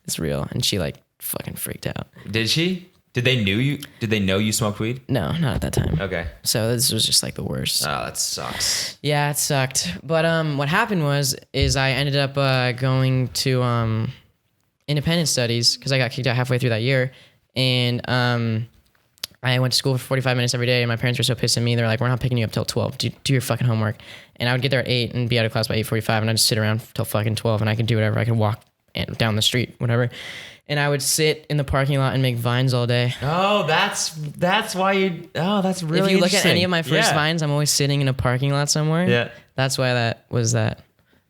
it's real. And she like fucking freaked out. Did she? Did they know you smoked weed? No, not at that time. Okay. So this was just like the worst. Oh, that sucks. Yeah, it sucked. But what happened is I ended up going to independent studies because I got kicked out halfway through that year. And I went to school for 45 minutes every day, and my parents were so pissed at me. They're like, we're not picking you up till 12. Do your fucking homework. And I would get there at 8 and be out of class by 8:45, and I'd just sit around till fucking 12, and I could do whatever. I could walk down the street, whatever. And I would sit in the parking lot and make vines all day. Oh, that's why you... Oh, that's really If you look at interesting. any of my first vines, I'm always sitting in a parking lot somewhere. Yeah. That's why that was that.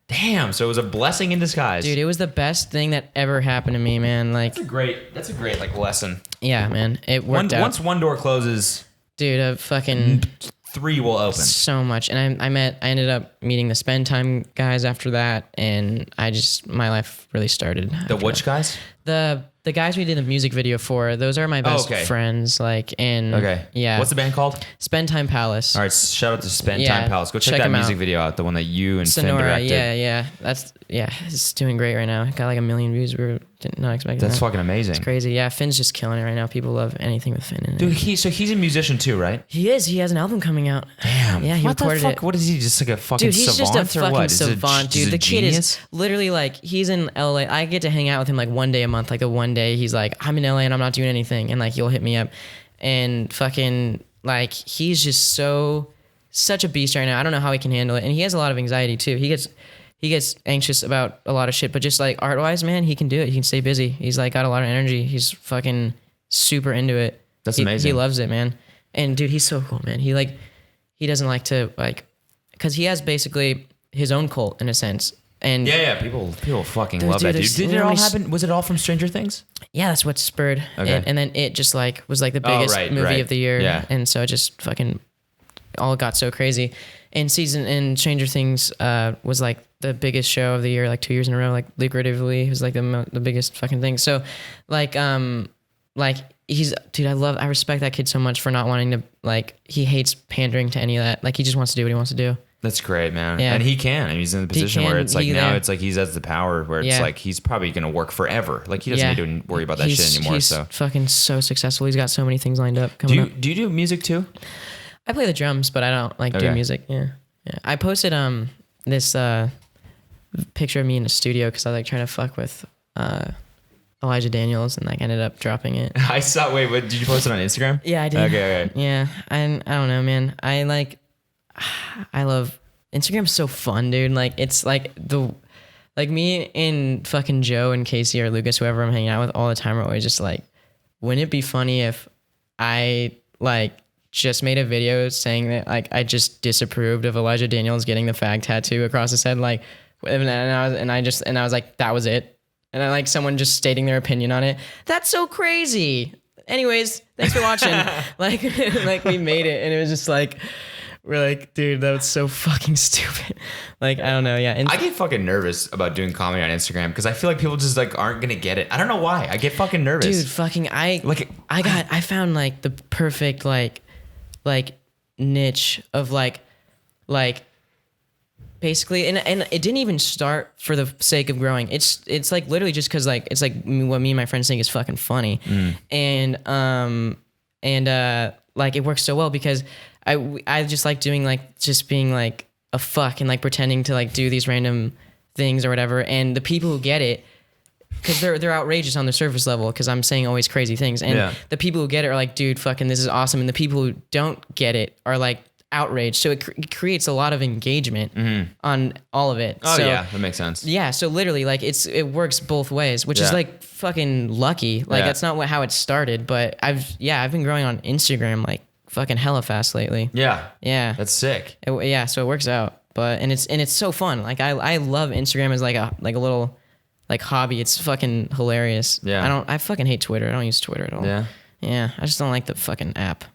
Damn, so it was a blessing in disguise. Dude, it was the best thing that ever happened to me, man. Like That's a great like lesson. Yeah, man. It worked out. Once one door closes, dude, a fucking 3 will open. So much. And I ended up meeting the Spend Time guys after that, and my life really started. The which guys? The guys we did the music video for, those are my best friends. Like, and yeah. What's the band called? Spend Time Palace. All right, shout out to Spend Time Palace. Go check that music video out, the one that you and Finn directed. Yeah. It's doing great right now. It got like 1 million views. We were not expecting that. That's fucking amazing. It's crazy. Yeah, Finn's just killing it right now. People love anything with Finn in it. Dude, he's a musician too, right? He is. He has an album coming out. Damn. Yeah, he recorded it. What is he? Just like a fucking dude, he's savant just a or fucking what? savant, dude. The kid is literally like, he's in LA. I get to hang out with him like one day a month. Like the one day he's like, I'm in LA and I'm not doing anything. And like, he'll hit me up and fucking like, he's just such a beast right now. I don't know how he can handle it. And he has a lot of anxiety too. He gets anxious about a lot of shit, but just like art wise, man, he can do it. He can stay busy. He's like got a lot of energy. He's fucking super into it. That's amazing. He loves it, man. And dude, he's so cool, man. He doesn't like to like, cause he has basically his own cult in a sense. And yeah, people fucking love that dude. Did it all happen? Was it all from Stranger Things? Yeah, that's what spurred. Okay. And then it just like was like the biggest movie of the year. Yeah. And so it just fucking all got so crazy. And Stranger Things was like the biggest show of the year, like 2 years in a row, like lucratively. It was like the biggest fucking thing. So like I respect that kid so much for not wanting to, like, he hates pandering to any of that. Like he just wants to do what he wants to do. That's great, man. Yeah. And he can. And he's in the position where it's like now it's like he has the power where it's like he's probably going to work forever. Like he doesn't need to worry about that shit anymore. He's fucking so successful. He's got so many things lined up coming up. Do you do music too? I play the drums, but I don't like do music. Yeah. I posted this picture of me in the studio because I was like trying to fuck with Elijah Daniels and like ended up dropping it. I saw. Wait, did you post it on Instagram? Yeah, I did. Okay. Yeah, I don't know, man. I love Instagram's so fun, dude. Like it's like me and fucking Joe and Casey or Lucas, whoever I'm hanging out with all the time, are always just like, wouldn't it be funny if I like just made a video saying that like I just disapproved of Elijah Daniels getting the fag tattoo across his head, like, and I was like, that was it. And I like someone just stating their opinion on it. That's so crazy. Anyways, thanks for watching. like we made it, and it was just like, we're like, dude, that was so fucking stupid. Like, I don't know. Yeah. And I get fucking nervous about doing comedy on Instagram because I feel like people just like aren't going to get it. I don't know why. I get fucking nervous. Dude, fucking, I found like the perfect, like niche of like basically, and it didn't even start for the sake of growing. It's like literally just because like it's like what me and my friends think is fucking funny, and like it works so well because I just like doing like just being like a fuck and like pretending to like do these random things or whatever, and the people who get it, because they're outrageous on the surface level because I'm saying always crazy things, and the people who get it are like, dude, fucking this is awesome, and the people who don't get it are like outrage. So it creates a lot of engagement on all of it. Oh so, yeah, that makes sense. Yeah, so literally like it works both ways, which is like fucking lucky. Like that's not how it started, but I've been growing on Instagram like fucking hella fast lately. Yeah. Yeah. That's sick. So it works out. But and it's so fun. Like I love Instagram as like a little like hobby. It's fucking hilarious. Yeah. I fucking hate Twitter. I don't use Twitter at all. Yeah. Yeah. I just don't like the fucking app.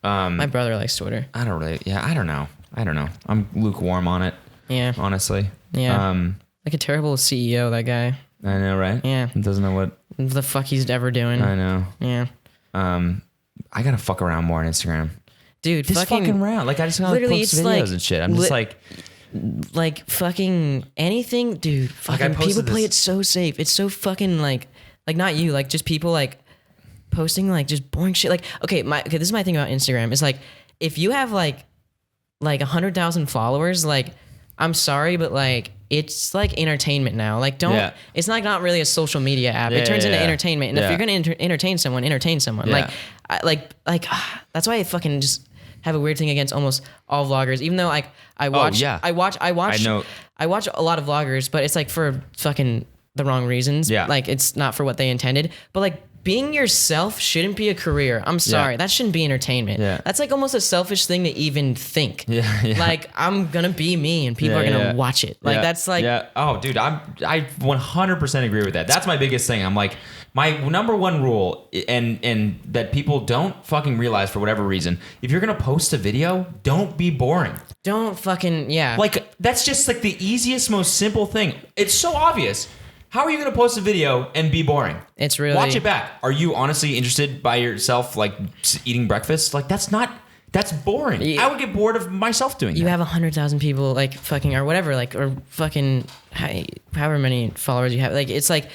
My brother likes Twitter. I don't know. I'm lukewarm on it. Yeah. Honestly. Yeah. Like a terrible CEO, that guy. I know, right? Yeah. He doesn't know what the fuck he's ever doing. I know. Yeah. I gotta fuck around more on Instagram. Dude, Just fucking around. Like I just gotta literally, post it's videos like and shit. I'm just like fucking anything, dude. Fucking people play it so safe. It's so fucking like not you, like just people like posting like just boring shit. Like okay, this is my thing about Instagram. It's like if you have like 100,000 followers, like I'm sorry, but like it's like entertainment now. Like it's not really a social media app. It turns into entertainment. And if you're gonna entertain someone, entertain someone. Yeah. Like that's why I fucking just have a weird thing against almost all vloggers. Even though like I watch a lot of vloggers, but it's like for fucking the wrong reasons. Yeah. Like it's not for what they intended. But like being yourself shouldn't be a career. I'm sorry. That shouldn't be entertainment. Yeah. That's like almost a selfish thing to even think. Yeah. Like I'm gonna be me and people are gonna watch it. Like that's like Oh dude, I 100% agree with that. That's my biggest thing. I'm like my number one rule and that people don't fucking realize for whatever reason, if you're gonna post a video, don't be boring. Don't fucking Like that's just like the easiest, most simple thing. It's so obvious. How are you going to post a video and be boring? It's really... Watch it back. Are you honestly interested by yourself, like eating breakfast? Like that's boring. I would get bored of myself doing that. You have 100,000 people like fucking or whatever, like or fucking however many followers you have. Like it's like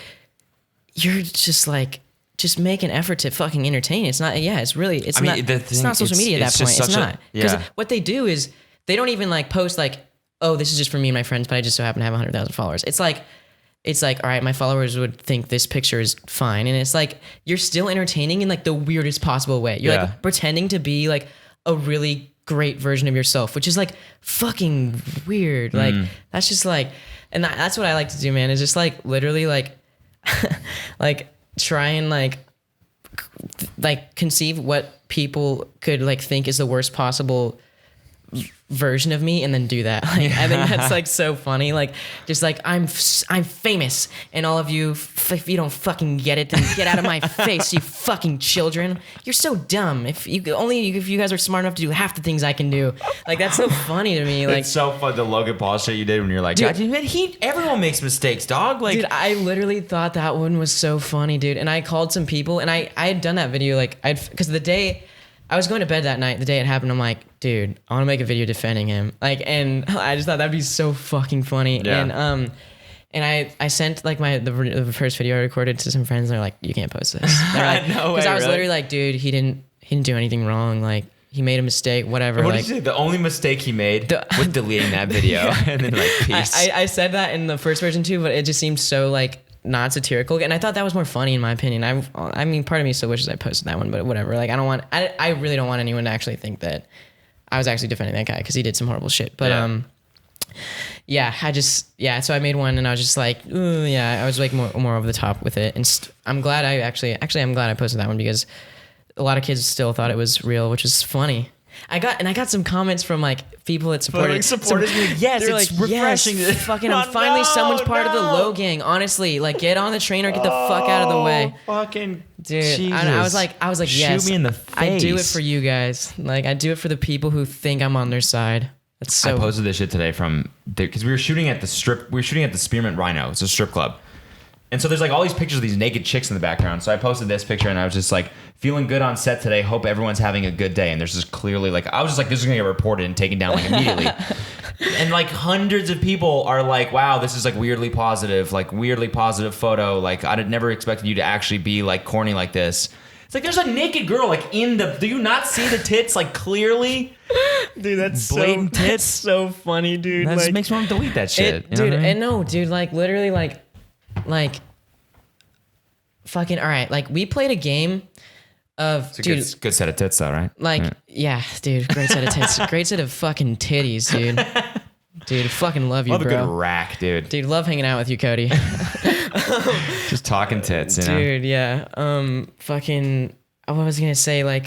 you're just like just make an effort to fucking entertain. It's not. Yeah, it's really. It's not. It's not social media at that point. It's not because what they do is they don't even like post like, oh, this is just for me and my friends, but I just so happen to have 100,000 followers. It's like, all right, my followers would think this picture is fine. And it's like, you're still entertaining in like the weirdest possible way. You're like pretending to be like a really great version of yourself, which is like fucking weird. Like, that's just like, and that's what I like to do, man. Is just like literally like, like try and like conceive what people could like think is the worst possible version of me and then do that. Like, I think that's like so funny. Like just like I'm famous and all of you, if you don't fucking get it, then get out of my face, you fucking children. You're so dumb. If you guys are smart enough to do half the things I can do. Like that's so funny to me. Like it's so fun, the Logan Paul shit you did when you're like, dude, everyone makes mistakes, dog. Like, dude, I literally thought that one was so funny, dude. And I called some people and I had done that video like because the day I was going to bed that night, the day it happened, I'm like, dude, I want to make a video defending him. Like, and I just thought that'd be so fucking funny. Yeah. And I sent like the first video I recorded to some friends. And they're like, you can't post this. They're like, no way, because I was really? literally like, dude, he didn't do anything wrong. Like he made a mistake, whatever. What like, did you say? The only mistake he made was deleting that video. And then like, peace. I said that in the first version too, but it just seemed so like not satirical, and I thought that was more funny in my opinion. I mean, part of me still wishes I posted that one, but whatever. Like, I really don't want anyone to actually think that I was actually defending that guy because he did some horrible shit. But so I made one, and I was just like, ooh, yeah, I was like more over the top with it, and I'm glad I'm glad I posted that one because a lot of kids still thought it was real, which is funny. I got some comments from like people that supported me. Yes, it's like, refreshing. Yes, fucking, I'm finally someone's part of the Low gang. Honestly, like get on the train or get the fuck out of the way. Fucking dude, Jesus. I was like, yes, shoot me in the face. I do it for you guys. Like I do it for the people who think I'm on their side. That's so. I posted this shit today because we were shooting at the strip. We were shooting at the Spearmint Rhino. It's a strip club. And so there's like all these pictures of these naked chicks in the background. So I posted this picture and I was just like, feeling good on set today. Hope everyone's having a good day. And there's just clearly like, I was just like, this is going to get reported and taken down like immediately. And like hundreds of people are like, wow, this is like weirdly positive photo. Like I'd never expected you to actually be like corny like this. It's like there's a naked girl like do you not see the tits like clearly? Dude, that's blatant tits. That's so funny, dude. That like, just makes me want to delete that shit. Dude, and no, dude, like literally like fucking, all right, like we played a game It's a good set of tits, though, right? Like, yeah, dude, great set of tits. Great set of fucking titties, dude. Dude, fucking love you, love bro. Love a good rack, dude. Dude, love hanging out with you, Cody. Just talking tits, you know? Dude, yeah. Fucking, what was I gonna say? Like,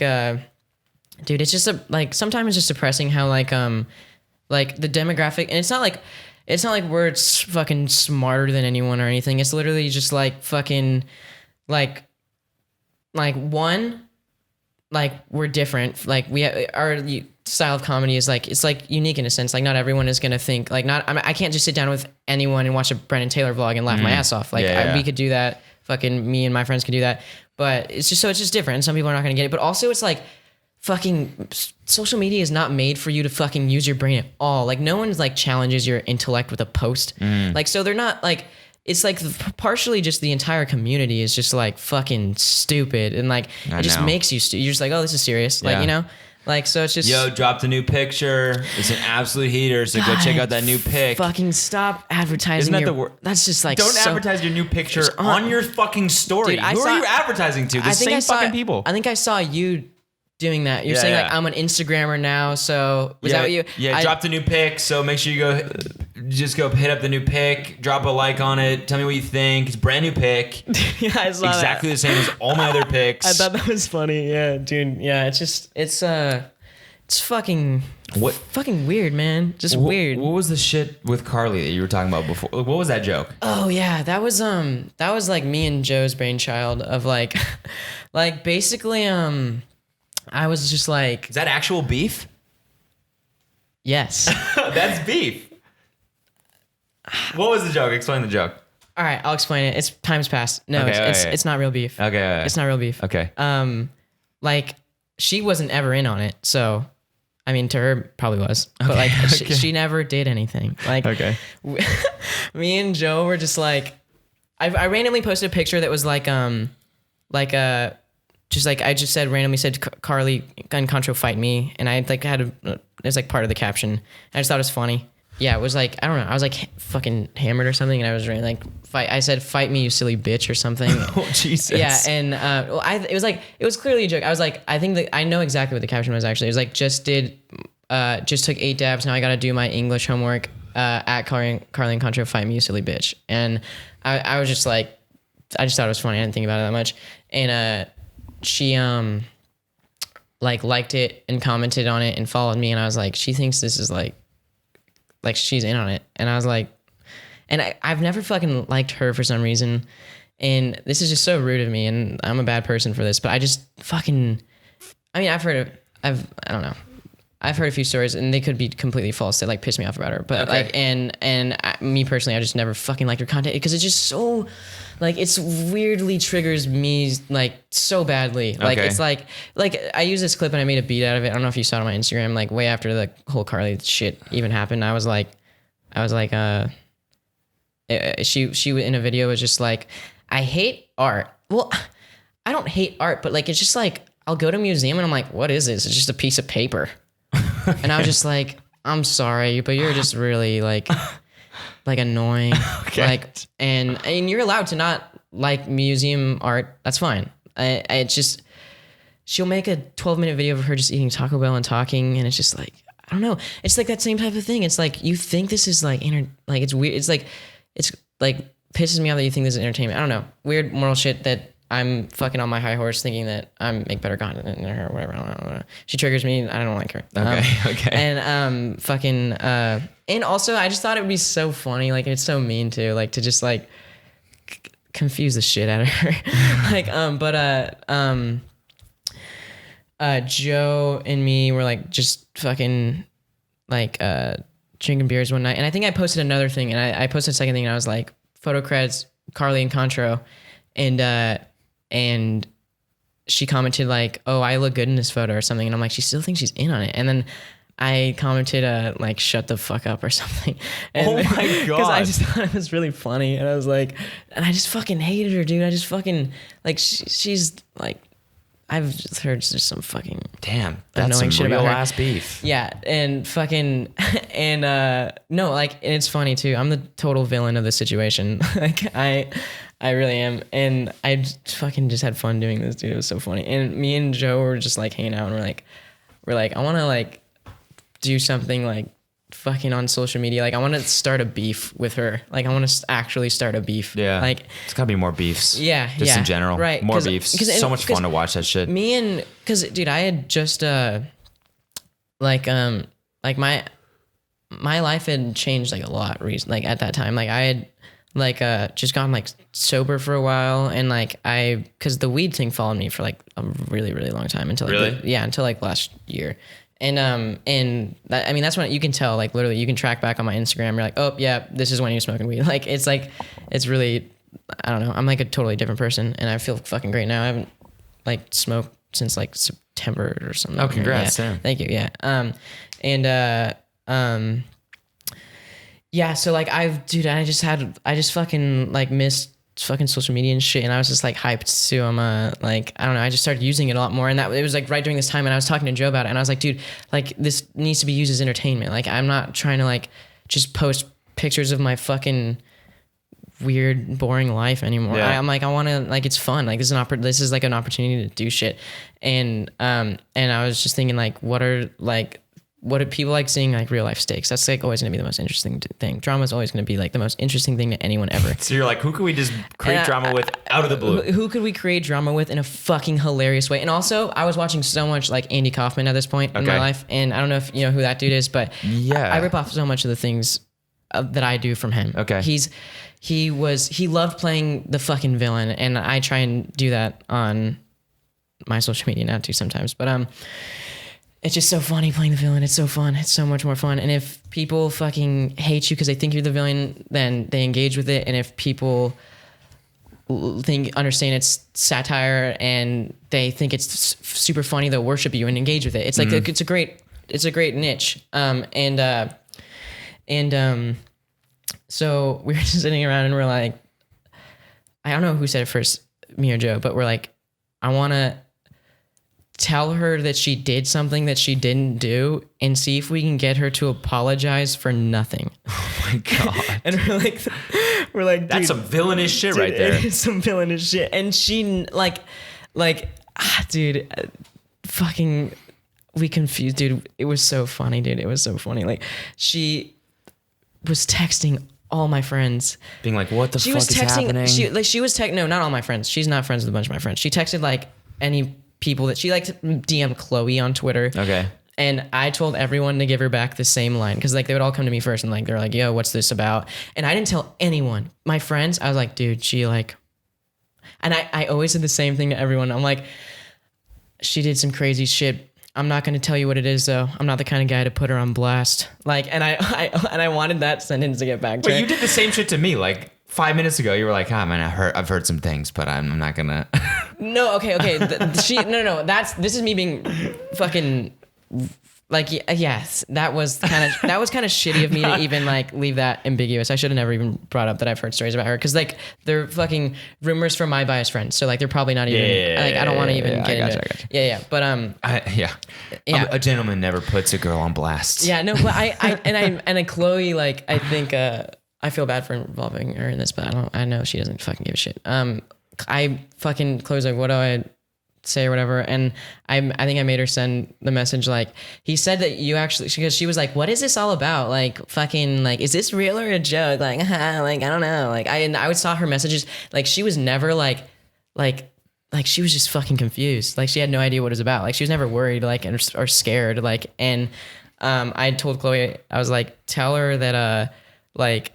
dude, it's just sometimes it's just depressing how like the demographic, and it's not like we're fucking smarter than anyone or anything. It's literally just like fucking like one, like we're different. Like our style of comedy is like, it's like unique in a sense. Like not everyone is gonna think like I can't just sit down with anyone and watch a Brennan Taylor vlog and laugh my ass off. Like we could do that. Fucking me and my friends could do that. But it's just different. And some people are not gonna get it. But also it's like, fucking social media is not made for you to fucking use your brain at all. Like no one's like challenges your intellect with a post. Like, so they're not like, it's like partially just the entire community is just like fucking stupid. And like, it just makes you stupid. You're just like, oh, this is serious. Like, you know, like, so it's just. Yo, dropped a new picture. It's an absolute heater. So go check out that new pic. Fucking stop advertising. Isn't that the word? That's just like, don't advertise your new picture on your fucking story. Dude, Who are you advertising to? The same fucking people. I think I saw you doing that. You're saying like, I'm an Instagrammer now, so was that what you? Yeah, I dropped a new pic, so make sure you go hit up the new pic, drop a like on it, tell me what you think. It's a brand new pic. Yeah, I saw exactly the same as all my other pics. I thought that was funny. Yeah, dude. Yeah, it's fucking fucking weird, man. Just weird. What was the shit with Carly that you were talking about before? What was that joke? Oh yeah, that was like me and Joe's brainchild of like like basically I was just like... Is that actual beef? Yes. That's beef. What was the joke? Explain the joke. All right, I'll explain it. It's time's passed. No, it's not real beef. Okay. It's not real beef. Okay. Like, she wasn't ever in on it, so... I mean, to her, probably was. But, like, she never did anything. Like, me and Joe were just like... I randomly posted a picture that was like just like I just randomly said Carly Incontro fight me, and I like had it was like part of the caption. I just thought it was funny. Yeah, it was like, I don't know, I was like fucking hammered or something, and I was really like I said fight me you silly bitch or something. Oh Jesus. Yeah, and it was clearly a joke. I was like, I think that I know exactly what the caption was actually. It was like just took 8 dabs, now I got to do my English homework at Carly Incontro fight me you silly bitch. And I was just like, I just thought it was funny. I didn't think about it that much. And she like liked it and commented on it and followed me, and I was like, she thinks this is like she's in on it. And I was like, and I've never fucking liked her for some reason, and this is just so rude of me, and I'm a bad person for this, but I just fucking, I mean, I've heard a few stories, and they could be completely false that like piss me off about her, but like, and me personally, I just never fucking liked her content because it's just so, like, it's weirdly triggers me like so badly. Like it's like I use this clip and I made a beat out of it. I don't know if you saw it on my Instagram, like way after the whole Carly shit even happened. I was like, she in a video was just like, I hate art. Well, I don't hate art, but like, it's just like, I'll go to a museum and I'm like, what is this? It's just a piece of paper. And I was just like, I'm sorry, but you're just really like annoying. Like, and you're allowed to not like museum art. That's fine. I just, she'll make a 12-minute video of her just eating Taco Bell and talking. And it's just like, I don't know. It's like that same type of thing. It's like, you think this is like, like it's weird. It's like pisses me off that you think this is entertainment. I don't know. Weird moral shit that I'm fucking on my high horse thinking that I make better content than her or whatever. I don't know. She triggers me. I don't like her. Okay. And and also I just thought it would be so funny. Like, it's so mean too. Like, to just like confuse the shit out of her. Joe and me were like just fucking like drinking beers one night, and I think I posted another thing, and I posted a second thing, and I was like, photo creds Carly Incontro, and she commented like, oh, I look good in this photo or something. And I'm like, she still thinks she's in on it. And then I commented like, shut the fuck up or something. And, oh my God. Because I just thought it was really funny. And I was like, and I just fucking hated her, dude. I just fucking, like, she's like, I've just heard just some fucking damn, that's some shit real about her. ass beef. Yeah, and fucking, and no, like, and it's funny too. I'm the total villain of the situation. Like, I really am. And I fucking just had fun doing this, dude. It was so funny. And me and Joe were just like hanging out and we're like, I want to like do something like fucking on social media. Like I want to start a beef with her. Like I want to actually start a beef. Yeah. Like it's gotta be more beefs. Yeah. Just in general. Right. More beefs. So much fun to watch that shit. Cause dude, I had just, like my life had changed like a lot like at that time. Like I had like just gotten like sober for a while, and like cause the weed thing followed me for like a really, really long time until like until like last year. And that, I mean, that's when you can tell, like literally you can track back on my Instagram. You're like, oh yeah, this is when you're smoking weed. Like it's really, I don't know. I'm like a totally different person, and I feel fucking great now. I haven't like smoked since like September or something. Oh, congrats. Yeah. Yeah. Thank you. Yeah. Yeah. So like I just fucking like missed fucking social media and shit, and I was just like hyped to like I don't know, I just started using it a lot more, and that it was like right during this time, and I was talking to Joe about it, and I was like, dude, like this needs to be used as entertainment. Like I'm not trying to like just post pictures of my fucking weird boring life anymore. Yeah. I'm like, I want to, like, it's fun, like this is like an opportunity to do shit. And I was just thinking like, what are people like seeing like real life stakes? That's like always going to be the most interesting thing. Drama is always going to be like the most interesting thing to anyone ever. So you're like, who could we just create drama with out of the blue? Who could we create drama with in a fucking hilarious way? And also, I was watching so much like Andy Kaufman at this point in my life, and I don't know if you know who that dude is, but yeah, I rip off so much of the things that I do from him. Okay, he loved playing the fucking villain, and I try and do that on my social media now too sometimes. But it's just so funny playing the villain. It's so fun. It's so much more fun. And if people fucking hate you because they think you're the villain, then they engage with it. And if people understand it's satire and they think it's super funny, they'll worship you and engage with it. It's like it's a great niche. So we were just sitting around and we're like, I don't know who said it first, me or Joe, but we're like, I want to tell her that she did something that she didn't do and see if we can get her to apologize for nothing. Oh my God. And we're like, that's some villainous shit right there. It's some villainous shit. And she fucking, we confused, dude. It was so funny, dude. It was so funny. Like she was texting all my friends, being like, what the fuck is happening? No, not all my friends. She's not friends with a bunch of my friends. She texted like any people that she liked, DM Chloe on Twitter. Okay. And I told everyone to give her back the same line, because like they would all come to me first and like they're like, yo, what's this about? And I didn't tell anyone. My friends, I was like, dude, she like, and I always did the same thing to everyone. I'm like, she did some crazy shit. I'm not going to tell you what it is though. I'm not the kind of guy to put her on blast. Like, and I wanted that sentence to get back to her. But you did the same shit to me like 5 minutes ago. You were like, man, I've heard some things, but I'm not gonna. No, okay. No. This is me being fucking like, yes, that was kind of shitty of me to even like leave that ambiguous. I should have never even brought up that I've heard stories about her, because like they're fucking rumors from my biased friends. So like they're probably not even I don't want to even get into it. Yeah. But a gentleman never puts a girl on blast. Yeah, no, but I Chloe, like I think I feel bad for involving her in this, but I know she doesn't fucking give a shit. I fucking Chloe's like, what do I say or whatever, and I think I made her send the message like, he said that you actually, because she was like, what is this all about? Like fucking like, is this real or a joke? Like, like I don't know. Like I would saw her messages, like she was never like she was just fucking confused. Like she had no idea what it was about. Like she was never worried like or scared. Like, and I told Chloe, I was like, tell her that like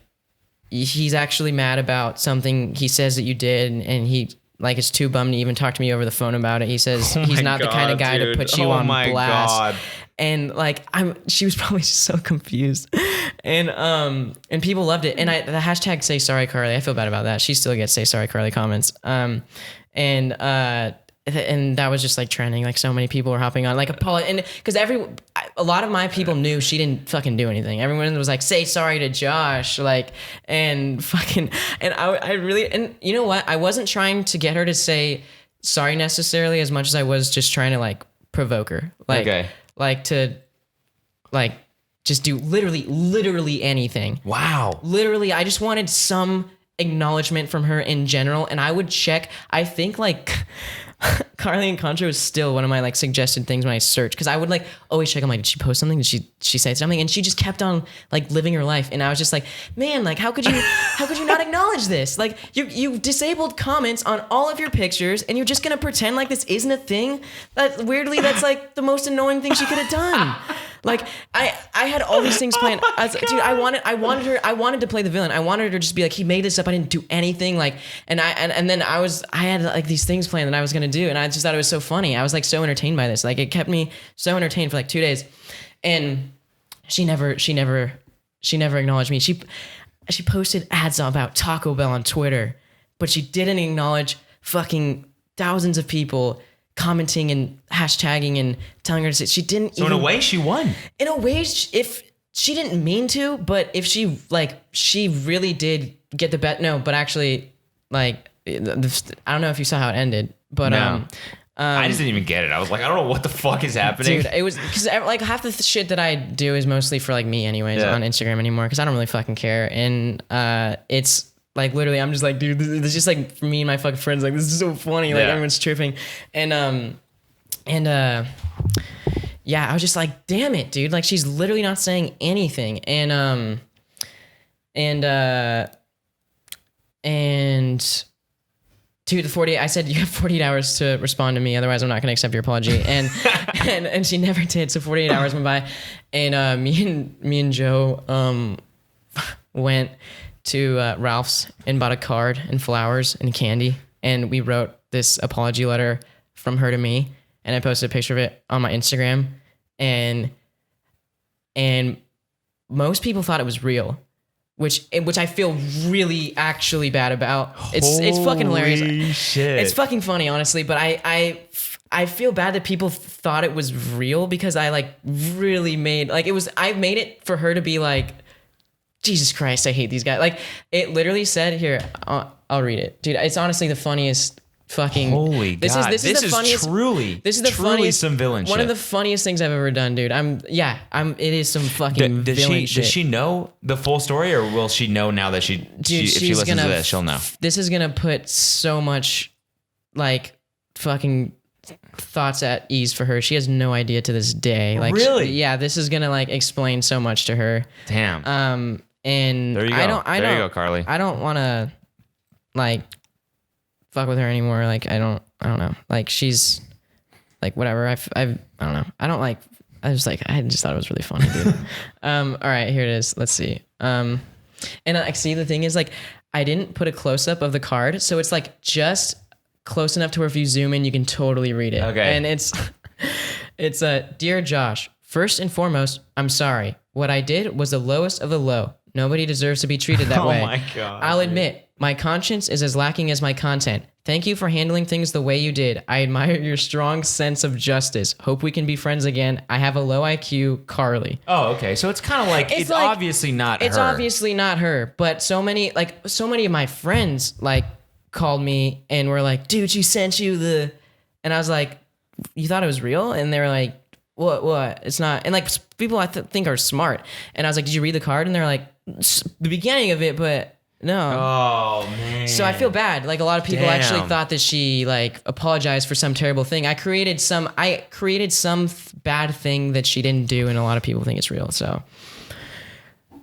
he's actually mad about something he says that you did, and he like is too bummed to even talk to me over the phone about it. He says he's not the kind of guy to put you on blast. God. And like she was probably just so confused, and people loved it. And the hashtag Say Sorry Carly, I feel bad about that. She still gets Say Sorry Carly comments. And that was just like trending. Like so many people were hopping on, like and because a lot of my people knew she didn't fucking do anything. Everyone was like, say sorry to Josh, like, and fucking, and I really, and you know what? I wasn't trying to get her to say sorry necessarily as much as I was just trying to like provoke her, like, like to, like, just do literally anything. Wow. Literally, I just wanted some acknowledgement from her in general. And I would check, I think like Carly Incontro is still one of my like suggested things when I search, because I would like always check. I'm like, did she post something? Did she say something? And she just kept on like living her life. And I was just like, man, like how could you not acknowledge this? Like you disabled comments on all of your pictures, and you're just gonna pretend like this isn't a thing? That weirdly, that's like the most annoying thing she could have done. Like I had all these things planned. Dude, I wanted to play the villain. I wanted her to just be like, he made this up. I didn't do anything. Like, and then I had like these things planned that I was gonna do, and I just thought it was so funny. I was like so entertained by this. Like it kept me so entertained for like 2 days, and she never acknowledged me. She posted ads about Taco Bell on Twitter, but she didn't acknowledge fucking thousands of people commenting and hashtagging and telling her to say. She didn't. So in a way, she won. In a way, if she didn't mean to, but if she really did get the bet. No, but actually, like I don't know if you saw how it ended, but no. I just didn't even get it. I was like, I don't know what the fuck is happening. Dude, it was because like half the shit that I do is mostly for like me anyways on Instagram anymore, because I don't really fucking care. And it's like literally I'm just like, dude, this is just like for me and my fucking friends, like this is so funny. Like everyone's tripping. And yeah, I was just like, damn it, dude. Like she's literally not saying anything. And dude, the 48, I said, you have 48 hours to respond to me. Otherwise, I'm not going to accept your apology. And, and she never did. So 48 hours went by, and me and Joe went to Ralph's and bought a card and flowers and candy. And we wrote this apology letter from her to me. And I posted a picture of it on my Instagram. And most people thought it was real, which I feel really actually bad about. It's fucking hilarious. Holy shit. It's fucking funny, honestly, but I feel bad that people thought it was real, because I like really made like I made it for her to be like, Jesus Christ, I hate these guys. Like it literally said here, I'll read it. Dude, it's honestly the funniest fucking. Holy God. This is the funniest. This is the funniest. Some villain shit. One of the funniest things I've ever done, dude. It is some fucking villain shit. Does she know the full story, or will she know now that if she listens to this, she'll know? This is gonna put so much like fucking thoughts at ease for her. She has no idea to this day. Like really? Yeah, this is gonna like explain so much to her. Damn. And there you go. There you go, Carly. I don't want to like fuck with her anymore. Like I don't know. Like she's like whatever. I don't know. I just thought it was really funny, dude. All right, here it is. Let's see. And see, the thing is like I didn't put a close up of the card, so it's like just close enough to where if you zoom in, you can totally read it. Okay. And it's Dear Josh, first and foremost, I'm sorry. What I did was the lowest of the low. Nobody deserves to be treated that way. Oh my God. I'll admit, my conscience is as lacking as my content. Thank you for handling things the way you did. I admire your strong sense of justice. Hope we can be friends again. I have a low IQ, Carly. Oh, okay. So it's kind of like it's like, obviously not her. It's obviously not her, but so many of my friends like called me and were like, dude, she sent you the, and I was like, you thought it was real? And they were like, what? It's not. And like people I think are smart. And I was like, did you read the card? And they're like, the beginning of it, but no. Oh man. So I feel bad. Like a lot of people actually thought that she like apologized for some terrible thing. I created some bad thing that she didn't do, and a lot of people think it's real. So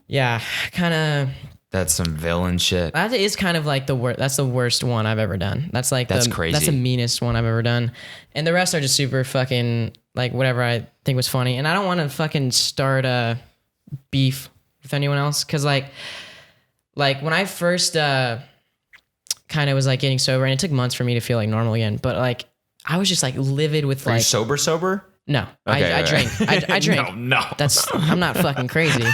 yeah, kind of. That's some villain shit. That is kind of like the worst. That's the worst one I've ever done. That's crazy. That's the meanest one I've ever done. And the rest are just super fucking like whatever I think was funny. And I don't want to fucking start a beef with anyone else, because like when I first kind of was like getting sober, and it took months for me to feel like normal again, but like I was just like livid with like. Are you sober? No, okay, I drink. I drink. No. I'm not fucking crazy.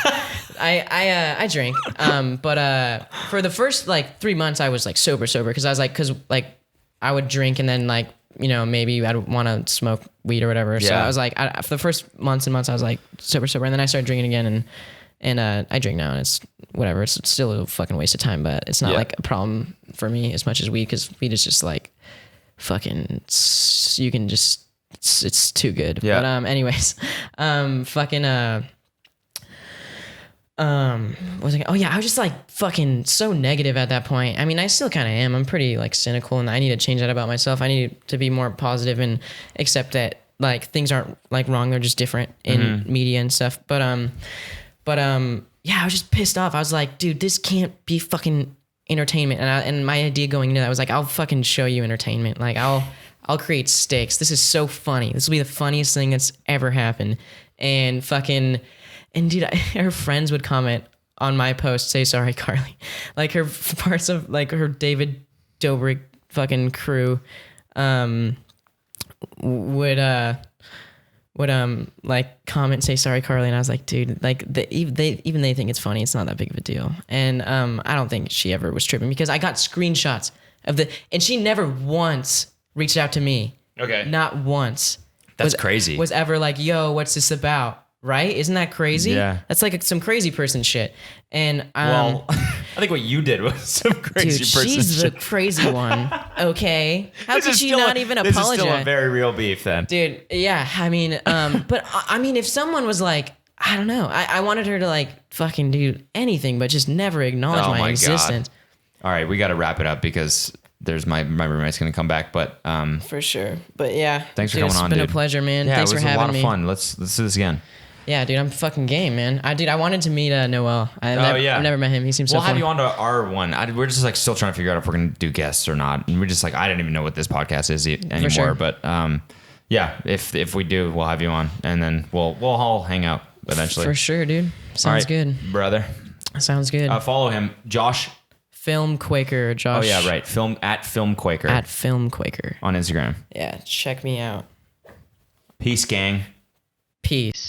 I drink. But for the first like 3 months I was like sober because I would drink and then like, you know, maybe I'd want to smoke weed or whatever. Yeah. So I was like, for the first months and months I was like sober, and then I started drinking again, and I drink now, and it's whatever. It's still a fucking waste of time, but it's not like a problem for me as much as weed, because weed is just like fucking, you can just, it's too good. Yeah. But anyways, what was I? Oh yeah, I was just like fucking so negative at that point. I mean, I still kind of am. I'm pretty like cynical, and I need to change that about myself. I need to be more positive and accept that like things aren't like wrong. They're just different in media and stuff. But yeah, I was just pissed off. I was like, dude, this can't be fucking entertainment. And my idea going into that was like, I'll fucking show you entertainment. Like I'll create stakes. This is so funny. This will be the funniest thing that's ever happened. And dude, her friends would comment on my post, say sorry, Carly. Like her parts of like her David Dobrik fucking crew, would like comment, say sorry, Carly. And I was like, dude, like even they think it's funny. It's not that big of a deal. And I don't think she ever was tripping because I got screenshots of and she never once reached out to me. Okay. Not once. That's crazy. Was ever like, yo, what's this about? Right? Isn't that crazy? Yeah. That's like some crazy person shit. And well, I think what you did was some crazy person shit. She's the crazy one. Okay. How could she not even apologize? This is still a very real beef then. Dude, yeah. I mean, but I mean, if someone was like, I don't know, I wanted her to like fucking do anything, but just never acknowledge my existence. God. All right, we got to wrap it up because there's my roommate's gonna come back, but for sure. But yeah, thanks for coming on, dude. It's been a pleasure, man. Yeah, Thanks for having me. It was a lot of fun. Let's do this again. Yeah, dude, I'm fucking game, man. I wanted to meet Noel. I've never met him. He seems so fun. We'll have you on to our one. We're just like still trying to figure out if we're gonna do guests or not, and we're just like I didn't even know what this podcast is anymore. Sure. But yeah, if we do, we'll have you on, and then we'll all hang out eventually. For sure, dude. Sounds good, brother. Sounds good. Follow him, Josh. Film Quaker, Josh. Oh yeah, right. Film Quaker. At Film Quaker on Instagram. Yeah, check me out. Peace, gang. Peace.